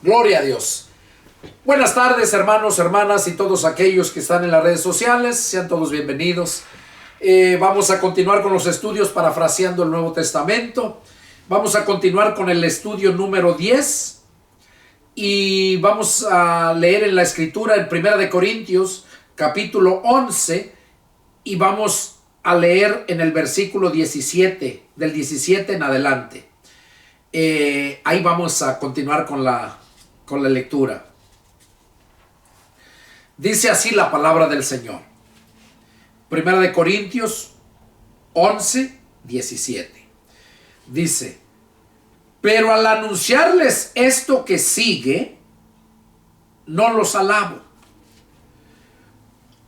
Gloria a Dios. Buenas tardes, hermanos, hermanas y todos aquellos que están en las redes sociales. Sean todos bienvenidos. Vamos a continuar con los estudios parafraseando el Nuevo Testamento. Vamos a continuar con el estudio número 10 y vamos a leer en la Escritura en 1 Corintios capítulo 11 y vamos a leer en el versículo 17, del 17 en adelante. Ahí vamos a continuar con la lectura. Dice así la palabra del Señor. 1 Corintios 11, 17. Dice: pero al anunciarles esto que sigue, no los alabo.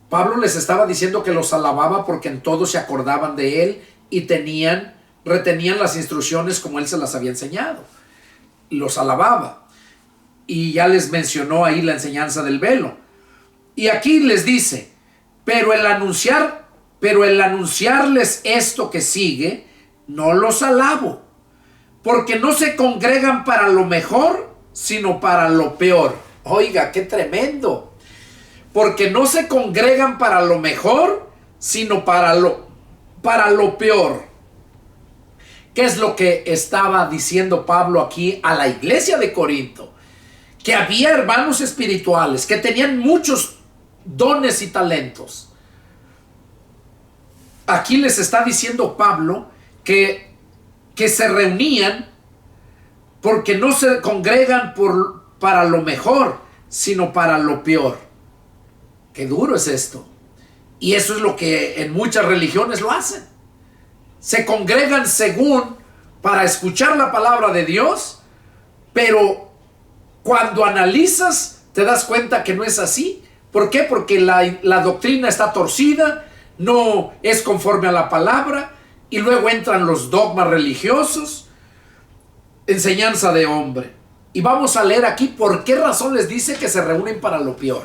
Pablo les estaba diciendo que los alababa porque en todo se acordaban de él y retenían las instrucciones como él se las había enseñado. Los alababa. Y ya les mencionó ahí la enseñanza del velo. Y aquí les dice: pero el anunciarles esto que sigue, no los alabo, porque no se congregan para lo mejor, sino para lo peor. Oiga, qué tremendo. Porque no se congregan para lo mejor, sino para lo peor. ¿Qué es lo que estaba diciendo Pablo aquí a la iglesia de Corinto? Que había hermanos espirituales que tenían muchos dones y talentos. Aquí les está diciendo Pablo que se reunían porque no se congregan para lo mejor, sino para lo peor. Qué duro es esto. Y eso es lo que en muchas religiones lo hacen. Se congregan para escuchar la palabra de Dios, pero cuando analizas te das cuenta que no es así. ¿Por qué? Porque la doctrina está torcida, no es conforme a la palabra, y luego entran los dogmas religiosos, enseñanza de hombre. Y vamos a leer aquí por qué razón les dice que se reúnen para lo peor.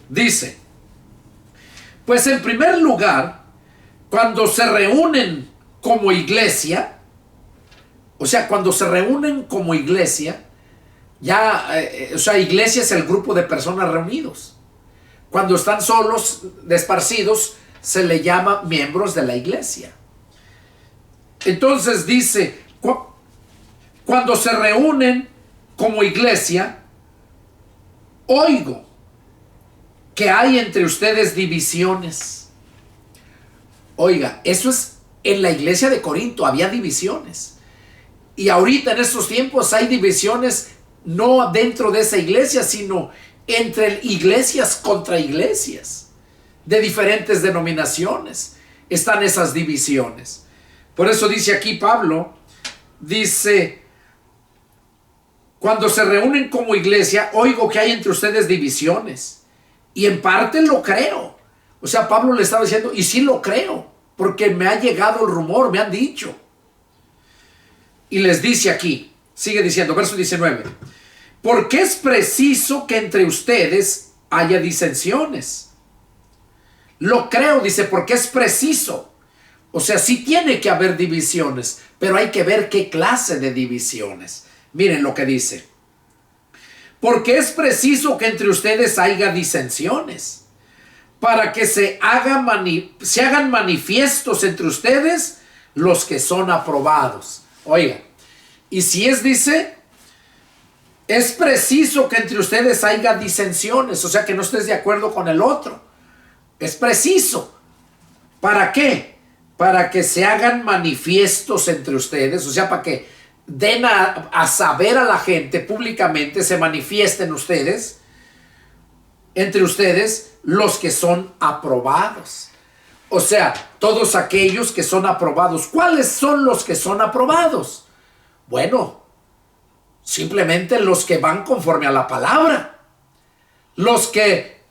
Dice: pues en primer lugar, cuando se reúnen como iglesia, o sea, cuando se reúnen como iglesia, iglesia es el grupo de personas reunidos. Cuando están solos, esparcidos, se le llama miembros de la iglesia. Entonces dice, cuando se reúnen como iglesia, oigo que hay entre ustedes divisiones. Oiga, eso es en la iglesia de Corinto, había divisiones. Y ahorita en estos tiempos hay divisiones no dentro de esa iglesia, sino entre iglesias contra iglesias de diferentes denominaciones. Están esas divisiones. Por eso dice aquí Pablo, dice: cuando se reúnen como iglesia, oigo que hay entre ustedes divisiones. Y en parte lo creo. O sea, Pablo le estaba diciendo, y sí lo creo, porque me ha llegado el rumor, me han dicho. Y les dice aquí, sigue diciendo, verso 19: porque es preciso que entre ustedes haya disensiones. Lo creo, dice, porque es preciso. O sea, sí tiene que haber divisiones, pero hay que ver qué clase de divisiones. Miren lo que dice: porque es preciso que entre ustedes haya disensiones, para que se hagan manifiestos entre ustedes los que son aprobados. Oiga, y si dice, es preciso que entre ustedes haya disensiones, o sea, que no estés de acuerdo con el otro. Es preciso. ¿Para qué? Para que se hagan manifiestos entre ustedes, o sea, para que den a saber a la gente públicamente, se manifiesten entre ustedes los que son aprobados. O sea, todos aquellos que son aprobados. ¿Cuáles son los que son aprobados? Bueno, simplemente los que van conforme a la palabra, los que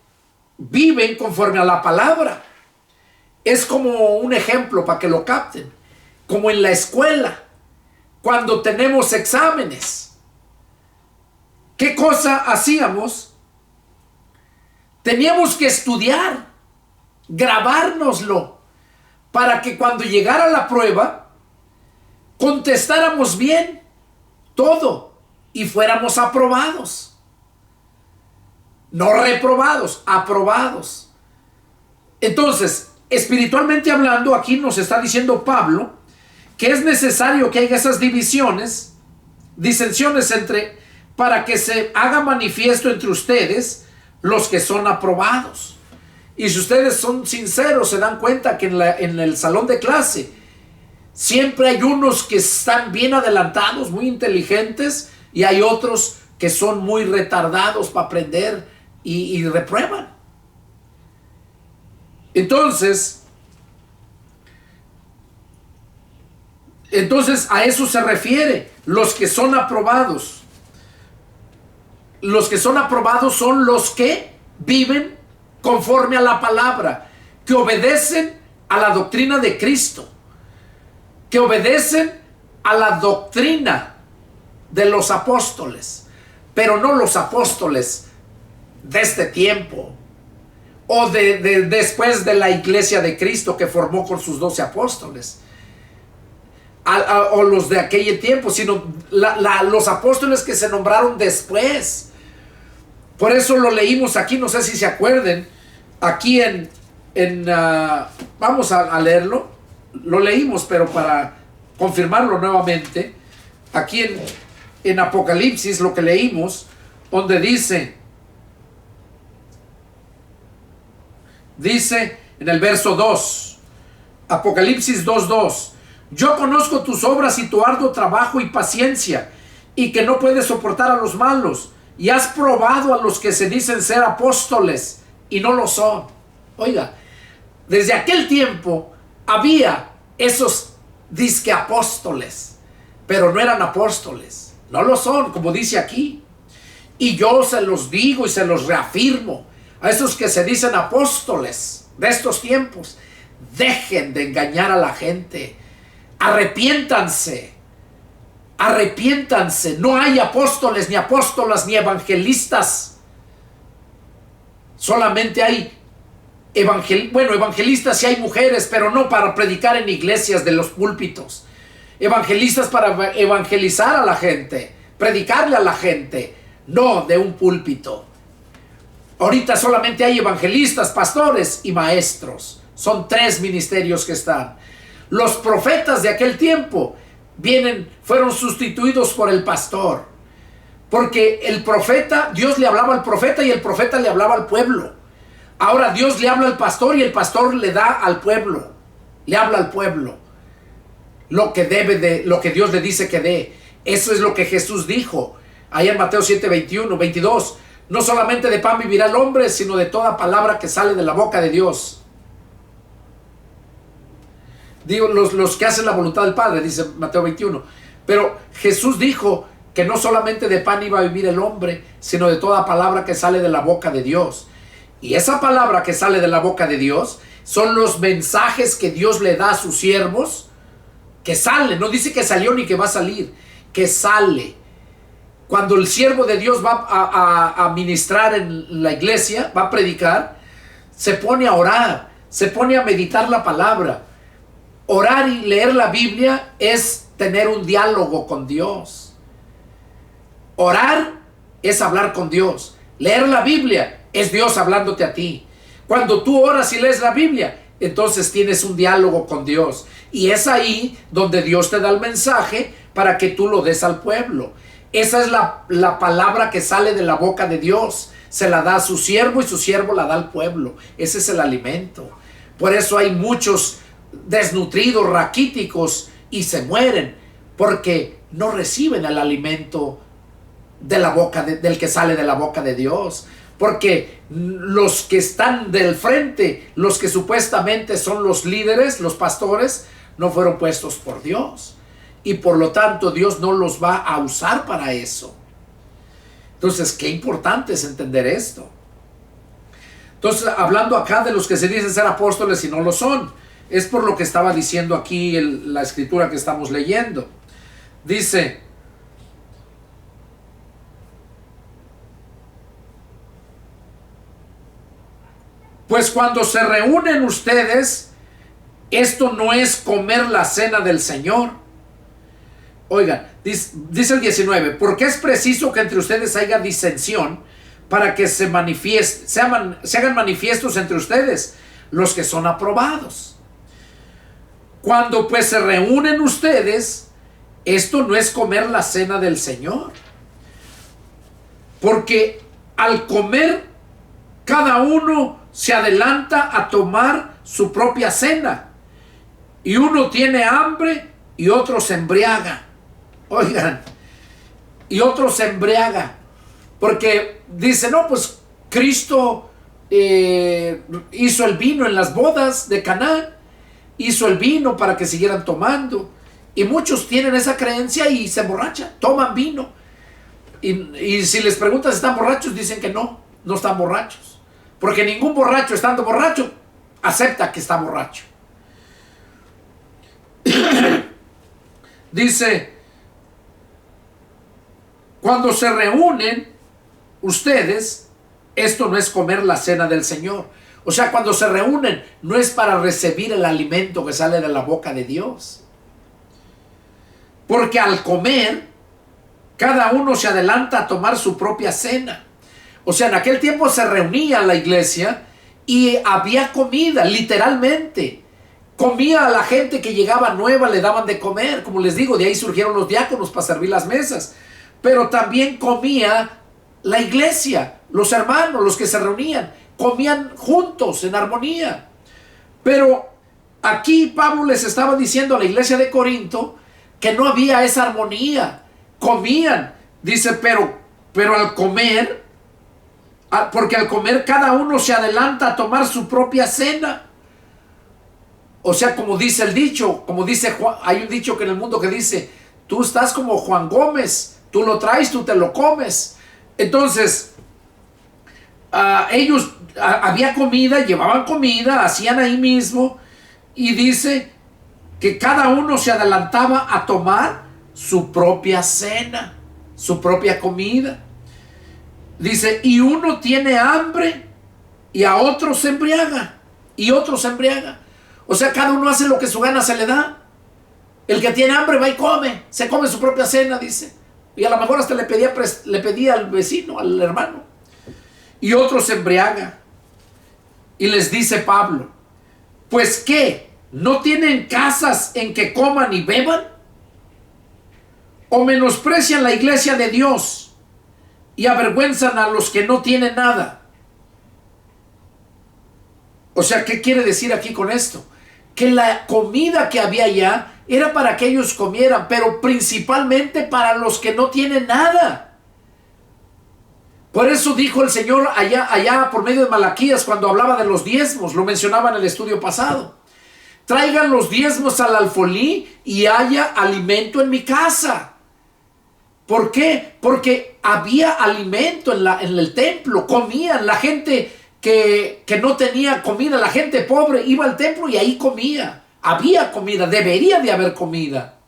viven conforme a la palabra. Es como un ejemplo para que lo capten, como en la escuela. Cuando tenemos exámenes, ¿qué cosa hacíamos? Teníamos que estudiar, grabárnoslo, para que cuando llegara la prueba, contestáramos bien todo. y fuéramos aprobados. No reprobados, aprobados. Entonces, espiritualmente hablando, aquí nos está diciendo Pablo que es necesario que haya esas divisiones, disensiones para que se haga manifiesto entre ustedes los que son aprobados. Y si ustedes son sinceros, se dan cuenta que en el salón de clase siempre hay unos que están bien adelantados, muy inteligentes, y hay otros que son muy retardados para aprender y reprueban. Entonces a eso se refiere, los que son aprobados. Los que son aprobados son los que viven conforme a la palabra, que obedecen a la doctrina de Cristo, que obedecen a la doctrina de los apóstoles, pero no los apóstoles de este tiempo o después de la iglesia de Cristo que formó con sus 12 apóstoles, o los de aquel tiempo, sino los apóstoles que se nombraron después. Por eso lo leímos aquí, no sé si se acuerden, aquí vamos a leerlo, lo leímos, pero para confirmarlo nuevamente, aquí en Apocalipsis lo que leímos, donde dice en el verso 2, Apocalipsis 2:2, yo conozco tus obras y tu arduo trabajo y paciencia, y que no puedes soportar a los malos, y has probado a los que se dicen ser apóstoles y no lo son. Oiga, desde aquel tiempo había esos disque apóstoles, pero no eran apóstoles, no lo son, como dice aquí. Y yo se los digo y se los reafirmo a esos que se dicen apóstoles de estos tiempos: dejen de engañar a la gente, arrepiéntanse, arrepiéntanse. No hay apóstoles, ni apóstolas, ni evangelistas. Solamente hay evangelistas, sí hay mujeres, pero no para predicar en iglesias de los púlpitos. Evangelistas para evangelizar a la gente, predicarle a la gente, no de un púlpito. Ahorita solamente hay evangelistas, pastores y maestros. Son 3 ministerios que están. Los profetas de aquel tiempo fueron sustituidos por el pastor, porque el profeta, Dios le hablaba al profeta y el profeta le hablaba al pueblo. Ahora Dios le habla al pastor y el pastor le da al pueblo, le habla al pueblo lo que Dios le dice que dé. Eso es lo que Jesús dijo allá en Mateo 7:22. No solamente de pan vivirá el hombre, sino de toda palabra que sale de la boca de Dios. Digo, los que hacen la voluntad del Padre, dice Mateo 21. Pero Jesús dijo que no solamente de pan iba a vivir el hombre, sino de toda palabra que sale de la boca de Dios. Y esa palabra que sale de la boca de Dios son los mensajes que Dios le da a sus siervos, que salen. No dice que salió ni que va a salir, que sale. Cuando el siervo de Dios va a ministrar en la iglesia, va a predicar, se pone a orar, se pone a meditar la palabra. Orar y leer la Biblia es tener un diálogo con Dios. Orar es hablar con Dios. Leer la Biblia es Dios hablándote a ti. Cuando tú oras y lees la Biblia, entonces tienes un diálogo con Dios. Y es ahí donde Dios te da el mensaje para que tú lo des al pueblo. Esa es la palabra que sale de la boca de Dios. Se la da a su siervo y su siervo la da al pueblo. Ese es el alimento. Por eso hay muchos desnutridos, raquíticos, y se mueren porque no reciben el alimento de la boca del que sale de la boca de Dios. Porque los que están del frente, los que supuestamente son los líderes, los pastores, no fueron puestos por Dios. Y por lo tanto Dios no los va a usar para eso. Entonces, qué importante es entender esto. Entonces, hablando acá de los que se dicen ser apóstoles y no lo son, es por lo que estaba diciendo aquí la escritura que estamos leyendo. Dice: pues cuando se reúnen ustedes, esto no es comer la cena del Señor. Oigan, dice el 19, porque es preciso que entre ustedes haya disensión para que se hagan manifiestos entre ustedes los que son aprobados. Cuando pues se reúnen ustedes, esto no es comer la cena del Señor. Porque al comer, cada uno se adelanta a tomar su propia cena. Y uno tiene hambre y otro se embriaga. Oigan, y otro se embriaga. Porque dice, no, pues Cristo hizo el vino en las bodas de Caná. Hizo el vino para que siguieran tomando. Y muchos tienen esa creencia y se emborrachan, toman vino. Y si les preguntas si están borrachos, dicen que no están borrachos. Porque ningún borracho, estando borracho, acepta que está borracho. Dice, cuando se reúnen ustedes, esto no es comer la cena del Señor. O sea, cuando se reúnen, no es para recibir el alimento que sale de la boca de Dios. Porque al comer, cada uno se adelanta a tomar su propia cena. O sea, en aquel tiempo se reunía la iglesia y había comida, literalmente. Comía a la gente que llegaba nueva, le daban de comer. Como les digo, de ahí surgieron los diáconos para servir las mesas. Pero también comía la iglesia, los hermanos, los que se reunían. Comían juntos, en armonía. Pero aquí Pablo les estaba diciendo a la iglesia de Corinto que no había esa armonía. Comían, dice, pero al comer, porque al comer cada uno se adelanta a tomar su propia cena. O sea, como dice el dicho, como dice Juan, hay un dicho que en el mundo que dice, tú estás como Juan Gómez, tú lo traes, tú te lo comes. Entonces, ellos, había comida, llevaban comida, hacían ahí mismo, y dice que cada uno se adelantaba a tomar su propia cena, su propia comida. Dice, y uno tiene hambre y a otro se embriaga, y otro se embriaga. O sea, cada uno hace lo que su gana se le da. El que tiene hambre va y come, se come su propia cena, dice. Y a lo mejor hasta le pedía al vecino, al hermano. Y otro se embriaga. Y les dice Pablo, pues ¿qué? ¿No tienen casas en que coman y beban? ¿O menosprecian la iglesia de Dios y avergüenzan a los que no tienen nada? O sea, ¿qué quiere decir aquí con esto? Que la comida que había allá era para que ellos comieran, pero principalmente para los que no tienen nada. Por eso dijo el Señor allá por medio de Malaquías, cuando hablaba de los diezmos, lo mencionaba en el estudio pasado. Traigan los diezmos al alfolí y haya alimento en mi casa. ¿Por qué? Porque había alimento en el templo, comían. La gente que no tenía comida, la gente pobre iba al templo y ahí comía. Había comida, debería de haber comida.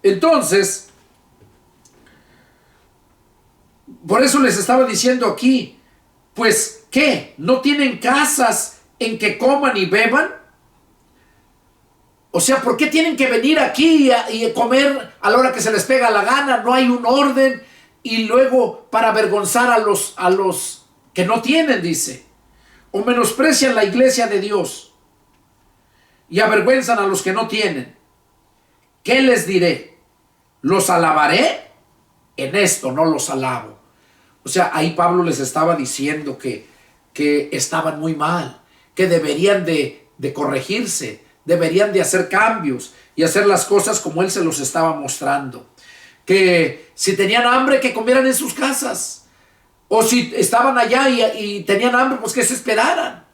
Entonces, por eso les estaba diciendo aquí, pues, ¿qué? ¿No tienen casas en que coman y beban? O sea, ¿por qué tienen que venir aquí y comer a la hora que se les pega la gana? No hay un orden. Y luego para avergonzar a los que no tienen, dice. O menosprecian la iglesia de Dios y avergüenzan a los que no tienen. ¿Qué les diré? ¿Los alabaré? En esto no los alabo. O sea, ahí Pablo les estaba diciendo que estaban muy mal, que deberían de corregirse, deberían de hacer cambios y hacer las cosas como él se los estaba mostrando. Que si tenían hambre, que comieran en sus casas. O si estaban allá y tenían hambre, pues que se esperaran.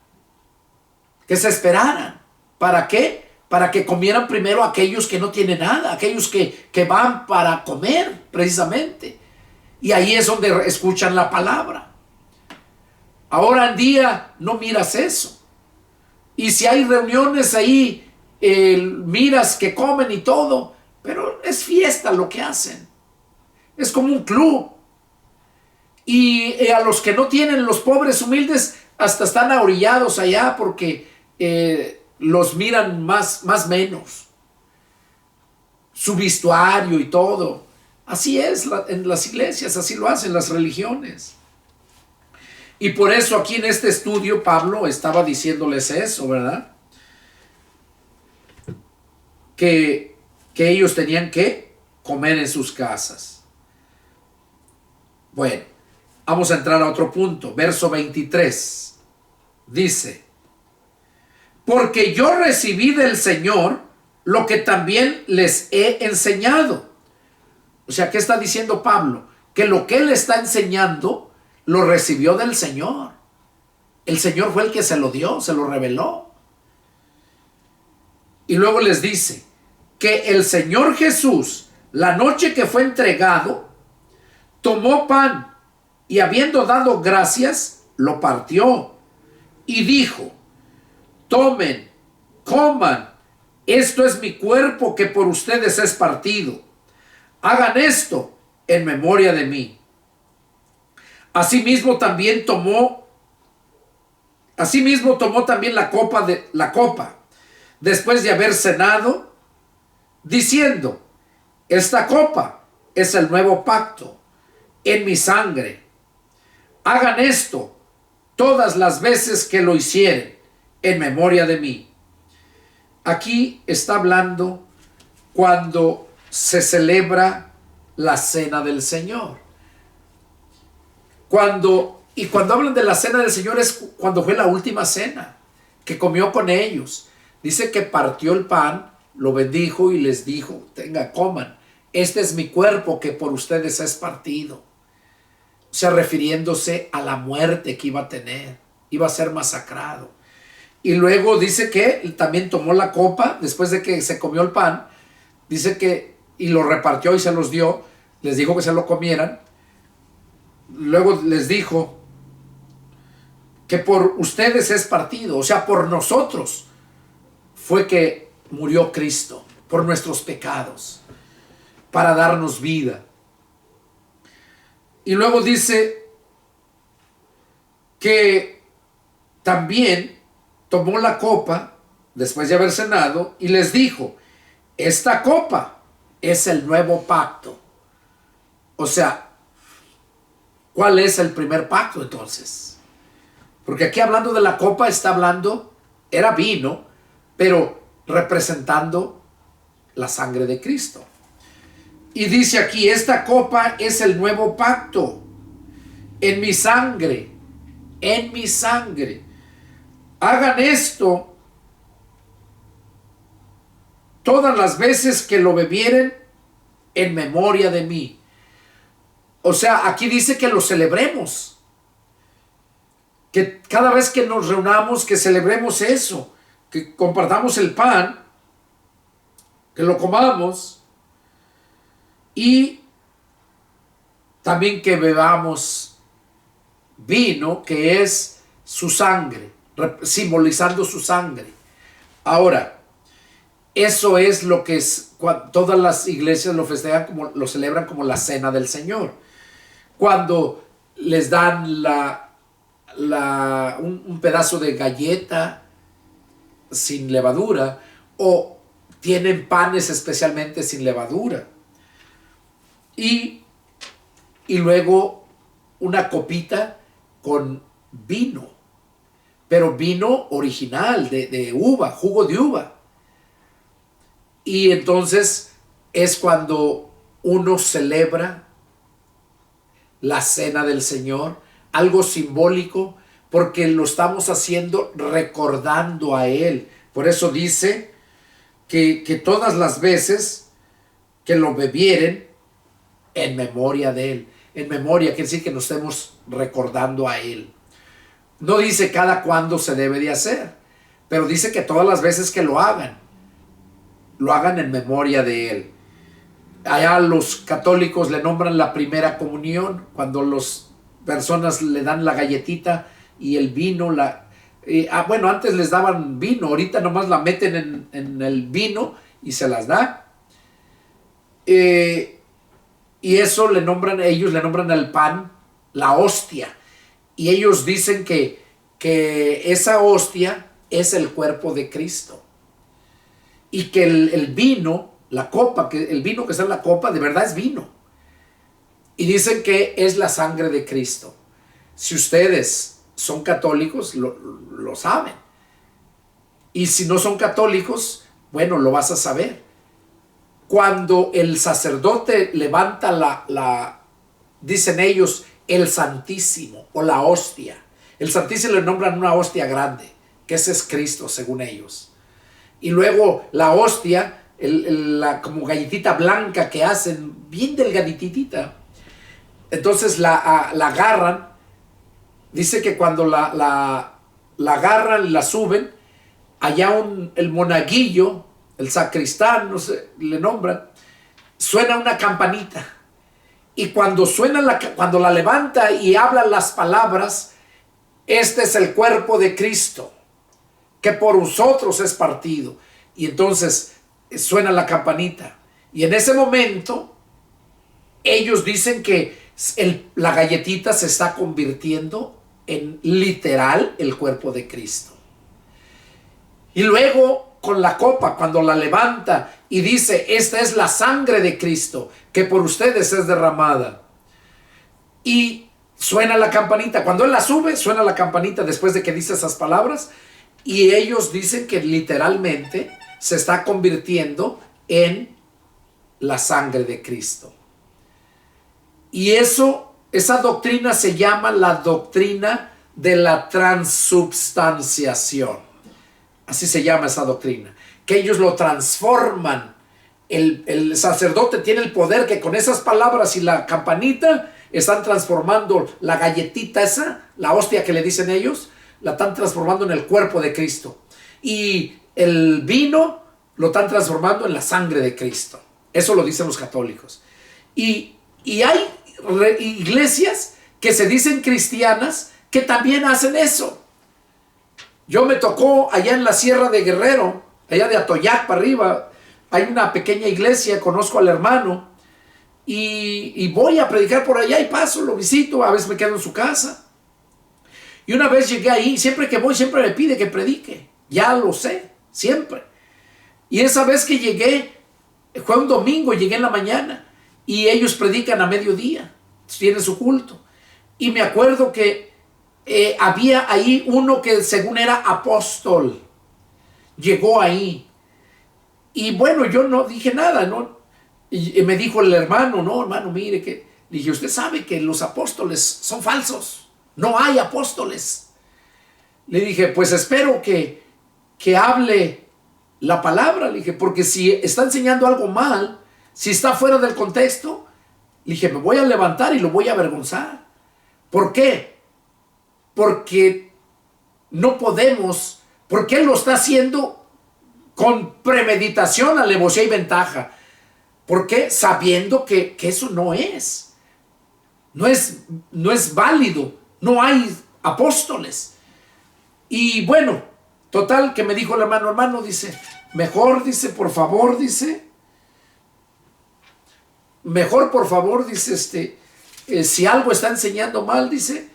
Que se esperaran. ¿Para qué? Para que comieran primero aquellos que no tienen nada, aquellos que van para comer, precisamente. Y ahí es donde escuchan la palabra. Ahora en día no miras eso. Y si hay reuniones ahí, miras que comen y todo, pero es fiesta lo que hacen. Es como un club. Y a los que no tienen, los pobres humildes, hasta están ahorillados allá porque los miran más menos. su vestuario y todo. Así es en las iglesias, así lo hacen las religiones. Y por eso aquí en este estudio Pablo estaba diciéndoles eso, ¿verdad? Que ellos tenían que comer en sus casas. Bueno, vamos a entrar a otro punto. Verso 23. Dice: porque yo recibí del Señor lo que también les he enseñado. O sea, ¿qué está diciendo Pablo? Que lo que él está enseñando lo recibió del Señor. El Señor fue el que se lo dio, se lo reveló. Y luego les dice que el Señor Jesús, la noche que fue entregado, tomó pan y habiendo dado gracias, lo partió y dijo: tomen, coman, esto es mi cuerpo que por ustedes es partido. Hagan esto en memoria de mí. Asimismo tomó también la copa después de haber cenado, diciendo: esta copa es el nuevo pacto en mi sangre. Hagan esto todas las veces que lo hicieren en memoria de mí. Aquí está hablando cuando se celebra la cena del Señor. Cuando hablan de la cena del Señor es cuando fue la última cena que comió con ellos. Dice que partió el pan, lo bendijo y les dijo: tenga, coman, este es mi cuerpo que por ustedes es partido. O sea, refiriéndose a la muerte que iba a tener, iba a ser masacrado. Y luego dice que también tomó la copa después de que se comió el pan, dice que, y lo repartió y se los dio, les dijo que se lo comieran. Luego les dijo que por ustedes es partido, o sea, por nosotros fue que murió Cristo, por nuestros pecados, para darnos vida. Y luego dice que también tomó la copa después de haber cenado y les dijo: esta copa es el nuevo pacto. O sea, ¿cuál es el primer pacto entonces? Porque aquí hablando de la copa está hablando, era vino, pero representando la sangre de Cristo. Y dice aquí: esta copa es el nuevo pacto en mi sangre, en mi sangre. Hagan esto todas las veces que lo bebieren en memoria de mí. O sea, aquí dice que lo celebremos. Que cada vez que nos reunamos, que celebremos eso. Que compartamos el pan, que lo comamos. Y también que bebamos vino, que es su sangre, simbolizando su sangre. Ahora, eso es lo que todas las iglesias lo festejan, lo celebran como la cena del Señor. Cuando les dan un pedazo de galleta sin levadura, o tienen panes especialmente sin levadura. Y luego una copita con vino, pero vino original de uva, jugo de uva. Y entonces es cuando uno celebra la cena del Señor, algo simbólico, porque lo estamos haciendo recordando a Él. Por eso dice que todas las veces que lo bebieren, en memoria de Él. En memoria quiere decir que nos estemos recordando a Él. No dice cada cuándo se debe de hacer, pero dice que todas las veces que lo hagan en memoria de Él. Allá los católicos le nombran la primera comunión, cuando las personas le dan la galletita y el vino. Bueno, antes les daban vino, ahorita nomás la meten en el vino y se las da. Y eso ellos le nombran al pan la hostia. Y ellos dicen que esa hostia es el cuerpo de Cristo. Y que el vino, la copa, que el vino que está en la copa, de verdad es vino. Y dicen que es la sangre de Cristo. Si ustedes son católicos, lo saben. Y si no son católicos, bueno, lo vas a saber. Cuando el sacerdote levanta dicen ellos, el Santísimo o la hostia. El Santísimo le nombran una hostia grande, que ese es Cristo, según ellos. Y luego la hostia, como galletita blanca que hacen, bien delgaditita. Entonces la agarran. Dice que cuando la agarran y la suben, allá el monaguillo, el sacristán, no sé, le nombran, suena una campanita. Y cuando cuando la levanta y habla las palabras, este es el cuerpo de Cristo, que por vosotros es partido. Y entonces suena la campanita. Y en ese momento, ellos dicen que la galletita se está convirtiendo en literal el cuerpo de Cristo. Y luego con la copa, cuando la levanta y dice, esta es la sangre de Cristo, que por ustedes es derramada. Y suena la campanita. Cuando él la sube, suena la campanita después de que dice esas palabras. Y ellos dicen que literalmente se está convirtiendo en la sangre de Cristo. Y esa doctrina se llama la doctrina de la transubstanciación. Así se llama esa doctrina. Que ellos lo transforman. El sacerdote tiene el poder que con esas palabras y la campanita están transformando la galletita esa, la hostia que le dicen ellos, la están transformando en el cuerpo de Cristo. Y el vino lo están transformando en la sangre de Cristo. Eso lo dicen los católicos. Y hay iglesias que se dicen cristianas que también hacen eso. Yo me tocó allá en la Sierra de Guerrero, allá de Atoyac para arriba, hay una pequeña iglesia, conozco al hermano y voy a predicar por allá y paso, lo visito, a veces me quedo en su casa. Y una vez llegué ahí, siempre que voy, siempre me pide que predique, ya lo sé, siempre. Y esa vez que llegué, fue un domingo, llegué en la mañana y ellos predican a mediodía, tienen su culto. Y me acuerdo que había ahí uno que según era apóstol, llegó ahí. Y bueno, yo no dije nada, ¿no? Y me dijo el hermano, no, hermano, mire que... Le dije, usted sabe que los apóstoles son falsos, no hay apóstoles. Le dije, pues espero que hable la palabra. Le dije, porque si está enseñando algo mal, si está fuera del contexto, le dije, me voy a levantar y lo voy a avergonzar. ¿Por qué? Porque no podemos, porque él lo está haciendo con premeditación, alevosía y ventaja. ¿Por qué? Sabiendo que eso no es válido, no hay apóstoles. Y bueno, total que me dijo el hermano, dice, mejor, dice, por favor, dice, si algo está enseñando mal, dice,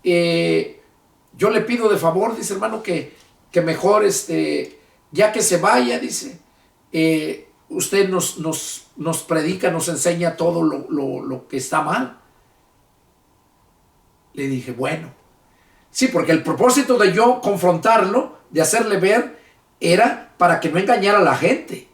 yo le pido de favor, dice hermano, que mejor, ya que se vaya, dice, usted nos predica, nos enseña todo lo que está mal. Le dije, bueno, sí, porque el propósito de yo confrontarlo, de hacerle ver, era para que no engañara a la gente,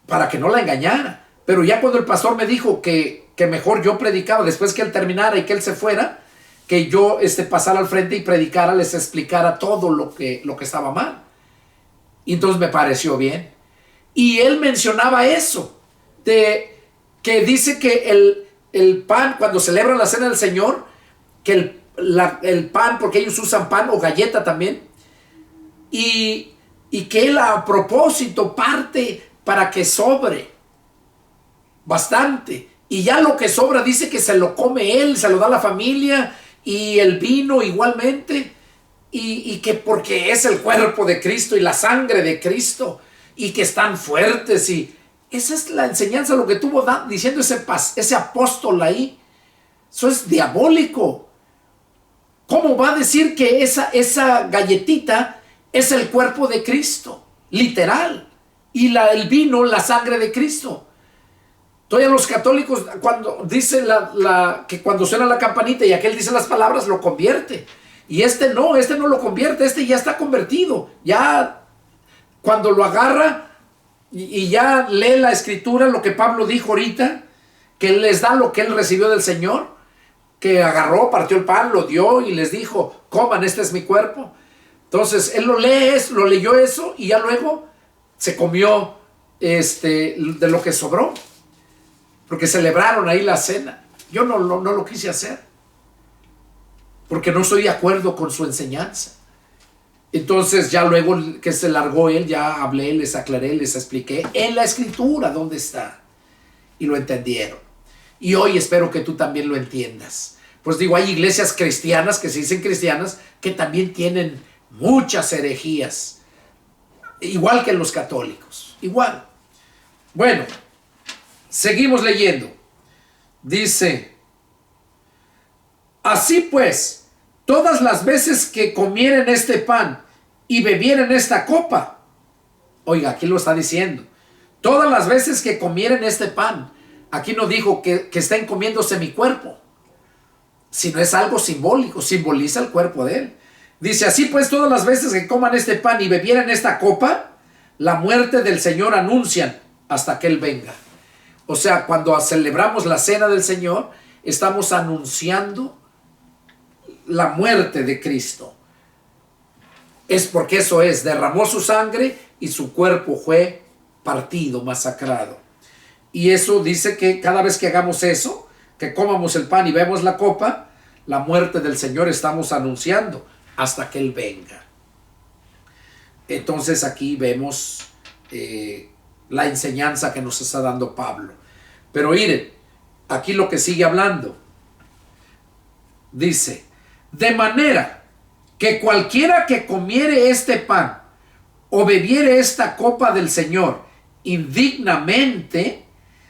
para que no la engañara. Pero ya cuando el pastor me dijo que mejor yo predicaba, después que él terminara y que él se fuera, que yo pasara al frente y predicara, les explicara todo lo que estaba mal. Y entonces me pareció bien. Y él mencionaba eso, que dice que el pan, cuando celebran la cena del Señor, que el pan, porque ellos usan pan o galleta también, y que él a propósito parte para que sobre bastante, y ya lo que sobra dice que se lo come él, se lo da a la familia, y el vino igualmente, y que porque es el cuerpo de Cristo y la sangre de Cristo, y que están fuertes. Y esa es la enseñanza, lo que tuvo diciendo ese apóstol ahí. Eso es diabólico. ¿Cómo va a decir que esa galletita es el cuerpo de Cristo? Literal. y el vino, la sangre de Cristo. Todavía los católicos, cuando dice que cuando suena la campanita y aquel dice las palabras, lo convierte. Y este no lo convierte, este ya está convertido. Ya cuando lo agarra y ya lee la escritura, lo que Pablo dijo ahorita, que él les da lo que él recibió del Señor, que agarró, partió el pan, lo dio y les dijo, coman, este es mi cuerpo. Entonces él lo leyó eso y ya luego se comió de lo que sobró. Porque celebraron ahí la cena. Yo no lo quise hacer. Porque no estoy de acuerdo con su enseñanza. Entonces ya luego que se largó él, ya hablé, les aclaré, les expliqué en la escritura dónde está. Y lo entendieron. Y hoy espero que tú también lo entiendas. Pues digo, hay iglesias cristianas que se dicen cristianas que también tienen muchas herejías. Igual que los católicos. Igual. Bueno. Seguimos leyendo. Dice, así pues, todas las veces que comieren este pan y bebieren esta copa, oiga, aquí lo está diciendo, todas las veces que comieren este pan, aquí no dijo que estén comiéndose mi cuerpo, sino es algo simbólico, simboliza el cuerpo de él. Dice, así pues, todas las veces que coman este pan y bebieran esta copa, la muerte del Señor anuncian hasta que él venga. O sea, cuando celebramos la cena del Señor, estamos anunciando la muerte de Cristo. Es porque eso es, derramó su sangre y su cuerpo fue partido, masacrado. Y eso dice que cada vez que hagamos eso, que comamos el pan y bebamos la copa, la muerte del Señor estamos anunciando hasta que él venga. Entonces aquí vemos la enseñanza que nos está dando Pablo. Pero miren, aquí lo que sigue hablando. Dice, de manera que cualquiera que comiere este pan o bebiere esta copa del Señor indignamente,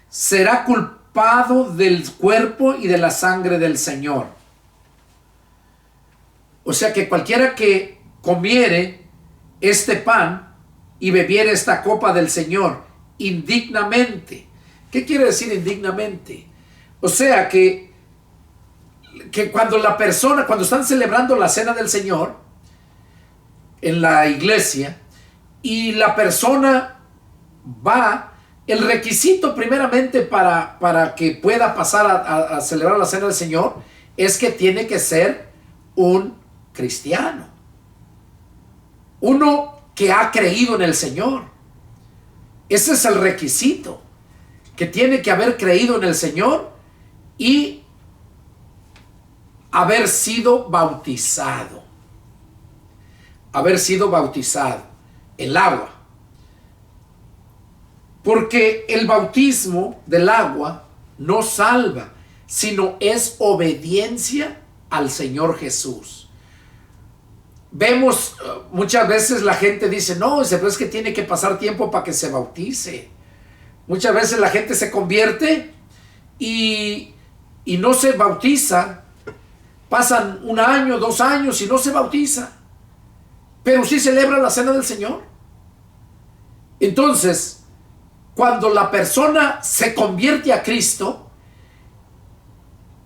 será culpado del cuerpo y de la sangre del Señor. O sea que cualquiera que comiere este pan y bebiere esta copa del Señor indignamente. ¿Qué quiere decir indignamente? O sea que cuando cuando están celebrando la cena del Señor en la iglesia y la persona va, el requisito primeramente para que pueda pasar a celebrar la cena del Señor es que tiene que ser un cristiano. Uno que ha creído en el Señor. Ese es el requisito, que tiene que haber creído en el Señor y haber sido bautizado. Haber sido bautizado. El agua. Porque el bautismo del agua no salva, sino es obediencia al Señor Jesús. Vemos muchas veces la gente dice, no, pero es que tiene que pasar tiempo para que se bautice. Muchas veces la gente se convierte y no se bautiza. Pasan 1 año, 2 años y no se bautiza. Pero sí celebra la cena del Señor. Entonces, cuando la persona se convierte a Cristo,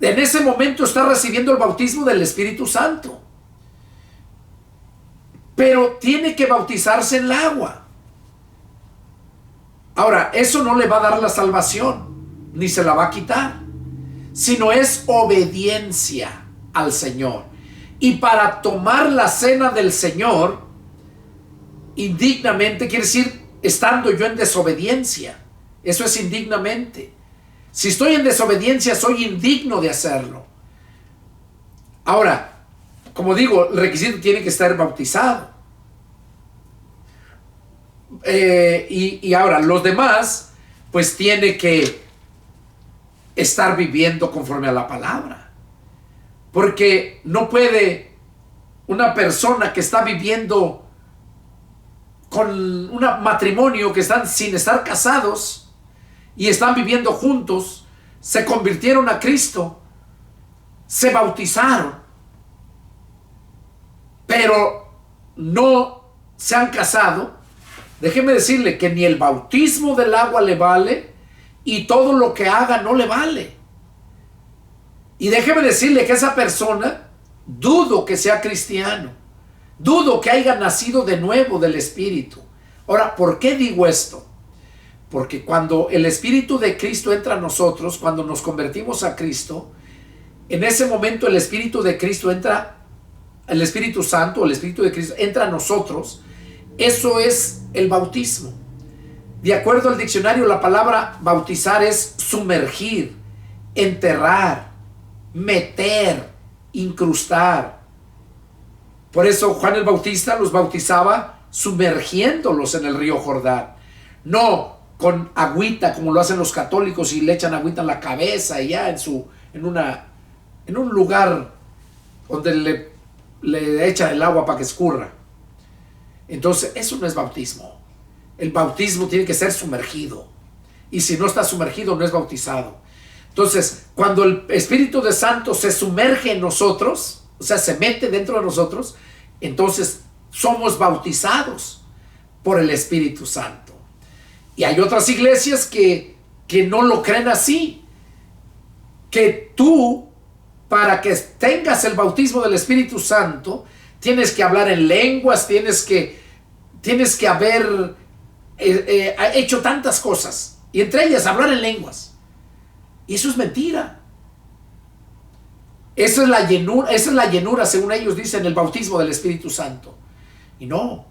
en ese momento está recibiendo el bautismo del Espíritu Santo. Pero tiene que bautizarse en el agua. Ahora, eso no le va a dar la salvación, ni se la va a quitar, sino es obediencia al Señor. Y para tomar la cena del Señor, indignamente, quiere decir, estando yo en desobediencia. Eso es indignamente. Si estoy en desobediencia, soy indigno de hacerlo. Ahora, como digo, el requisito tiene que estar bautizado. Y ahora, los demás, pues tiene que estar viviendo conforme a la palabra. Porque no puede una persona que está viviendo con un matrimonio, que están sin estar casados y están viviendo juntos, se convirtieron a Cristo, se bautizaron, pero no se han casado, déjeme decirle que ni el bautismo del agua le vale y todo lo que haga no le vale. Y déjeme decirle que esa persona, dudo que sea cristiano, dudo que haya nacido de nuevo del Espíritu. Ahora, ¿por qué digo esto? Porque cuando el Espíritu de Cristo entra a nosotros, cuando nos convertimos a Cristo, en ese momento el Espíritu de Cristo entra, el Espíritu Santo, el Espíritu de Cristo entra a nosotros. Eso es el bautismo. De acuerdo al diccionario, la palabra bautizar es sumergir, enterrar, meter, incrustar. Por eso Juan el Bautista los bautizaba sumergiéndolos en el río Jordán, no con agüita como lo hacen los católicos y le echan agüita en la cabeza y ya en un lugar donde le echan el agua para que escurra. Entonces eso no es bautismo. El bautismo tiene que ser sumergido, y si no está sumergido no es bautizado. Entonces, cuando el Espíritu de Santo se sumerge en nosotros, o sea, se mete dentro de nosotros, entonces somos bautizados por el Espíritu Santo. Y hay otras iglesias que no lo creen así, que tú, para que tengas el bautismo del Espíritu Santo, tienes que hablar en lenguas, tienes que haber hecho tantas cosas, y entre ellas hablar en lenguas. Y eso es mentira. Esa es la llenura, según ellos dicen, el bautismo del Espíritu Santo. Y no,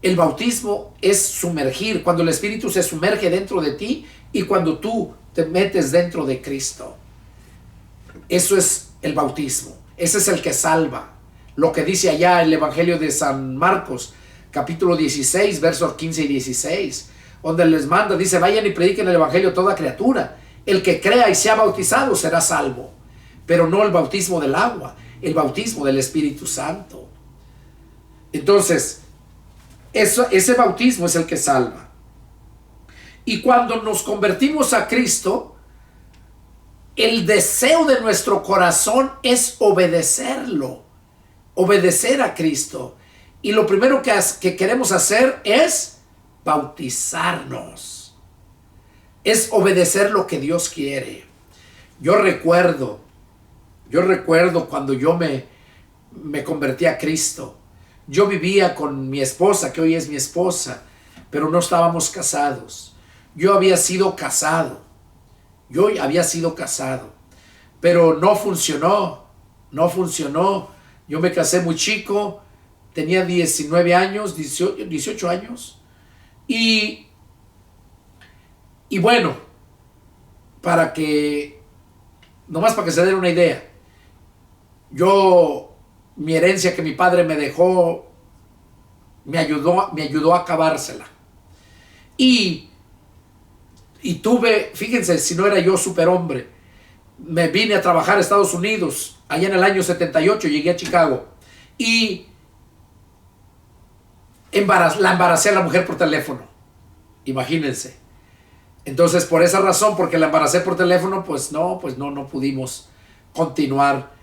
el bautismo es sumergir, cuando el Espíritu se sumerge dentro de ti y cuando tú te metes dentro de Cristo. Eso es el bautismo. Ese es el que salva. Lo que dice allá el Evangelio de San Marcos, capítulo 16, versos 15 y 16, donde les manda, dice: vayan y prediquen el Evangelio a toda criatura. El que crea y sea bautizado será salvo. Pero no el bautismo del agua, el bautismo del Espíritu Santo. Entonces, ese bautismo es el que salva. Y cuando nos convertimos a Cristo, el deseo de nuestro corazón es obedecerlo, obedecer a Cristo. Y lo primero que queremos hacer es bautizarnos. Es obedecer lo que Dios quiere. Yo recuerdo cuando yo me convertí a Cristo. Yo vivía con mi esposa, que hoy es mi esposa, pero no estábamos casados. Yo había sido casado, pero no funcionó. Yo me casé muy chico, tenía 19 años, 18 años, y bueno, nomás para que se den una idea, mi herencia que mi padre me dejó, me ayudó a acabársela. Y tuve, fíjense, si no era yo superhombre, me vine a trabajar a Estados Unidos, allá en el año 78, llegué a Chicago, y la embaracé a la mujer por teléfono, imagínense. Entonces, por esa razón, porque la embaracé por teléfono, pues no pudimos continuar.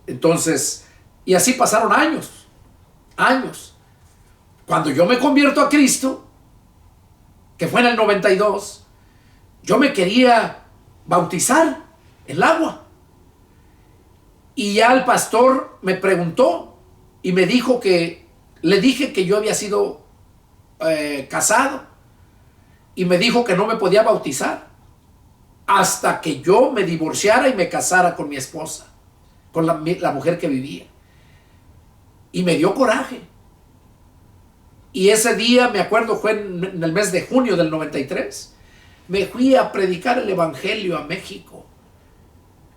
Entonces, y así pasaron años. Cuando yo me convierto a Cristo, que fue en el 92, yo me quería bautizar en el agua. Y ya el pastor me preguntó y me dijo le dije que yo había sido casado. Y me dijo que no me podía bautizar hasta que yo me divorciara y me casara con mi esposa, con la mujer que vivía. Y me dio coraje. Y ese día, me acuerdo, fue en el mes de junio del 93, me fui a predicar el Evangelio a México.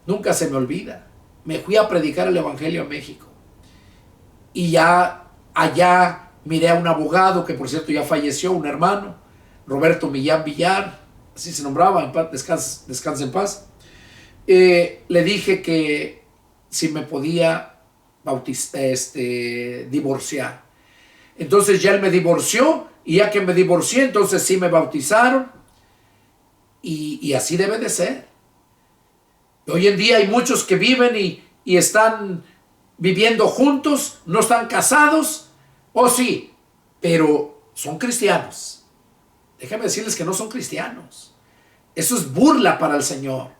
Nunca se me olvida. Me fui a predicar el Evangelio a México. Y ya allá miré a un abogado, que por cierto ya falleció, un hermano, Roberto Millán Villar, así se nombraba, descanse en paz. Le dije que si me podía divorciar. Entonces ya él me divorció, y ya que me divorcié, entonces sí me bautizaron, y así debe de ser. Hoy en día hay muchos que viven y están viviendo juntos, no están casados, sí, pero son cristianos. Déjenme decirles que no son cristianos. Eso es burla para el Señor.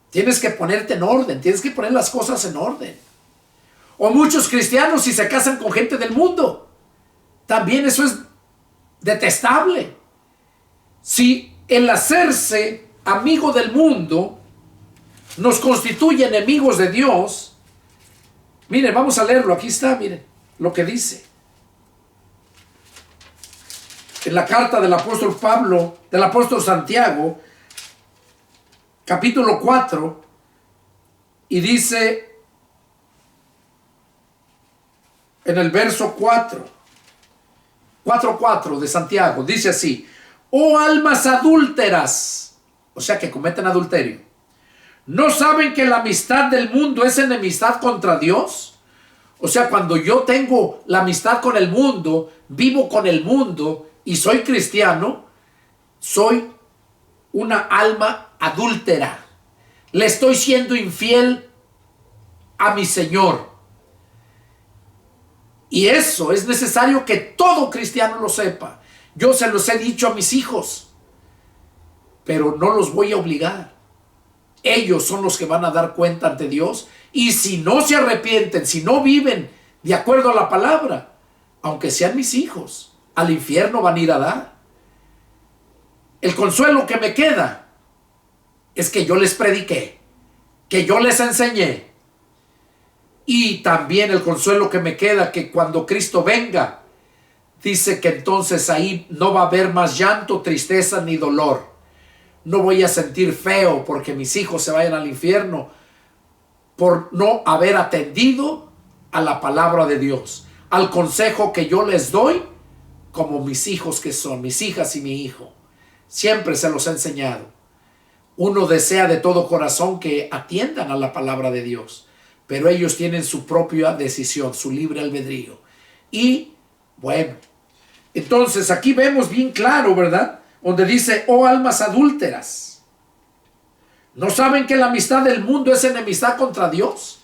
Tienes que ponerte en orden, tienes que poner las cosas en orden. O muchos cristianos si se casan con gente del mundo. También eso es detestable. Si el hacerse amigo del mundo nos constituye enemigos de Dios, miren, vamos a leerlo, aquí está, miren lo que dice. En la carta del apóstol Pablo, del apóstol Santiago, capítulo 4, y dice en el verso 4:4 de Santiago, dice así: oh almas adúlteras, o sea que cometen adulterio, ¿no saben que la amistad del mundo es enemistad contra Dios? O sea, cuando yo tengo la amistad con el mundo, vivo con el mundo y soy cristiano, soy una alma adúltera. Le estoy siendo infiel a mi Señor. Y eso es necesario que todo cristiano lo sepa. Yo se los he dicho a mis hijos, pero no los voy a obligar. Ellos son los que van a dar cuenta ante Dios. Y si no se arrepienten, si no viven de acuerdo a la palabra, aunque sean mis hijos, al infierno van a ir a dar. El consuelo que me queda es que yo les prediqué, que yo les enseñé. Y también el consuelo que me queda, que cuando Cristo venga, dice que entonces ahí no va a haber más llanto, tristeza ni dolor. No voy a sentir feo porque mis hijos se vayan al infierno por no haber atendido a la palabra de Dios, al consejo que yo les doy, como mis hijos que son, mis hijas y mi hijo. Siempre se los he enseñado. Uno desea de todo corazón que atiendan a la palabra de Dios, pero ellos tienen su propia decisión, su libre albedrío. Y bueno, entonces aquí vemos bien claro, ¿verdad? Donde dice, oh almas adúlteras, ¿no saben que la amistad del mundo es enemistad contra Dios?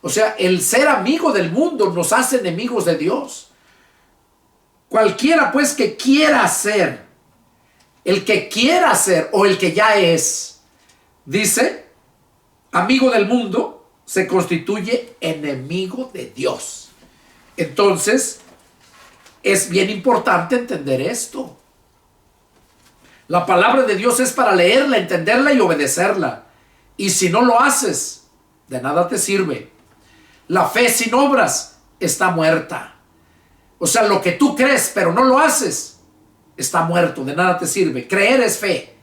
O sea, el ser amigo del mundo nos hace enemigos de Dios. Cualquiera pues que quiera ser, el que quiera ser o el que ya es, dice, amigo del mundo, se constituye enemigo de Dios. Entonces, es bien importante entender esto. La palabra de Dios es para leerla, entenderla y obedecerla. Y si no lo haces, de nada te sirve. La fe sin obras está muerta. O sea, lo que tú crees pero no lo haces, está muerto, de nada te sirve. Creer es fe.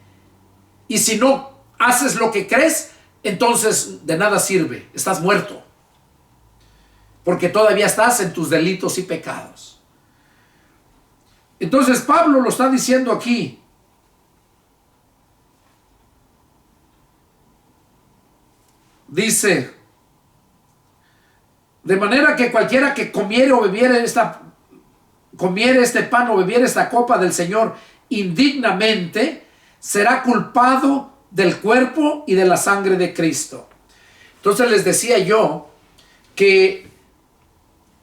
Y si no haces lo que crees, entonces de nada sirve, estás muerto. Porque todavía estás en tus delitos y pecados. Entonces Pablo lo está diciendo aquí. Dice, de manera que cualquiera que comiere o bebiere este pan o bebiere esta copa del Señor indignamente, será culpado del cuerpo y de la sangre de Cristo. Entonces les decía yo que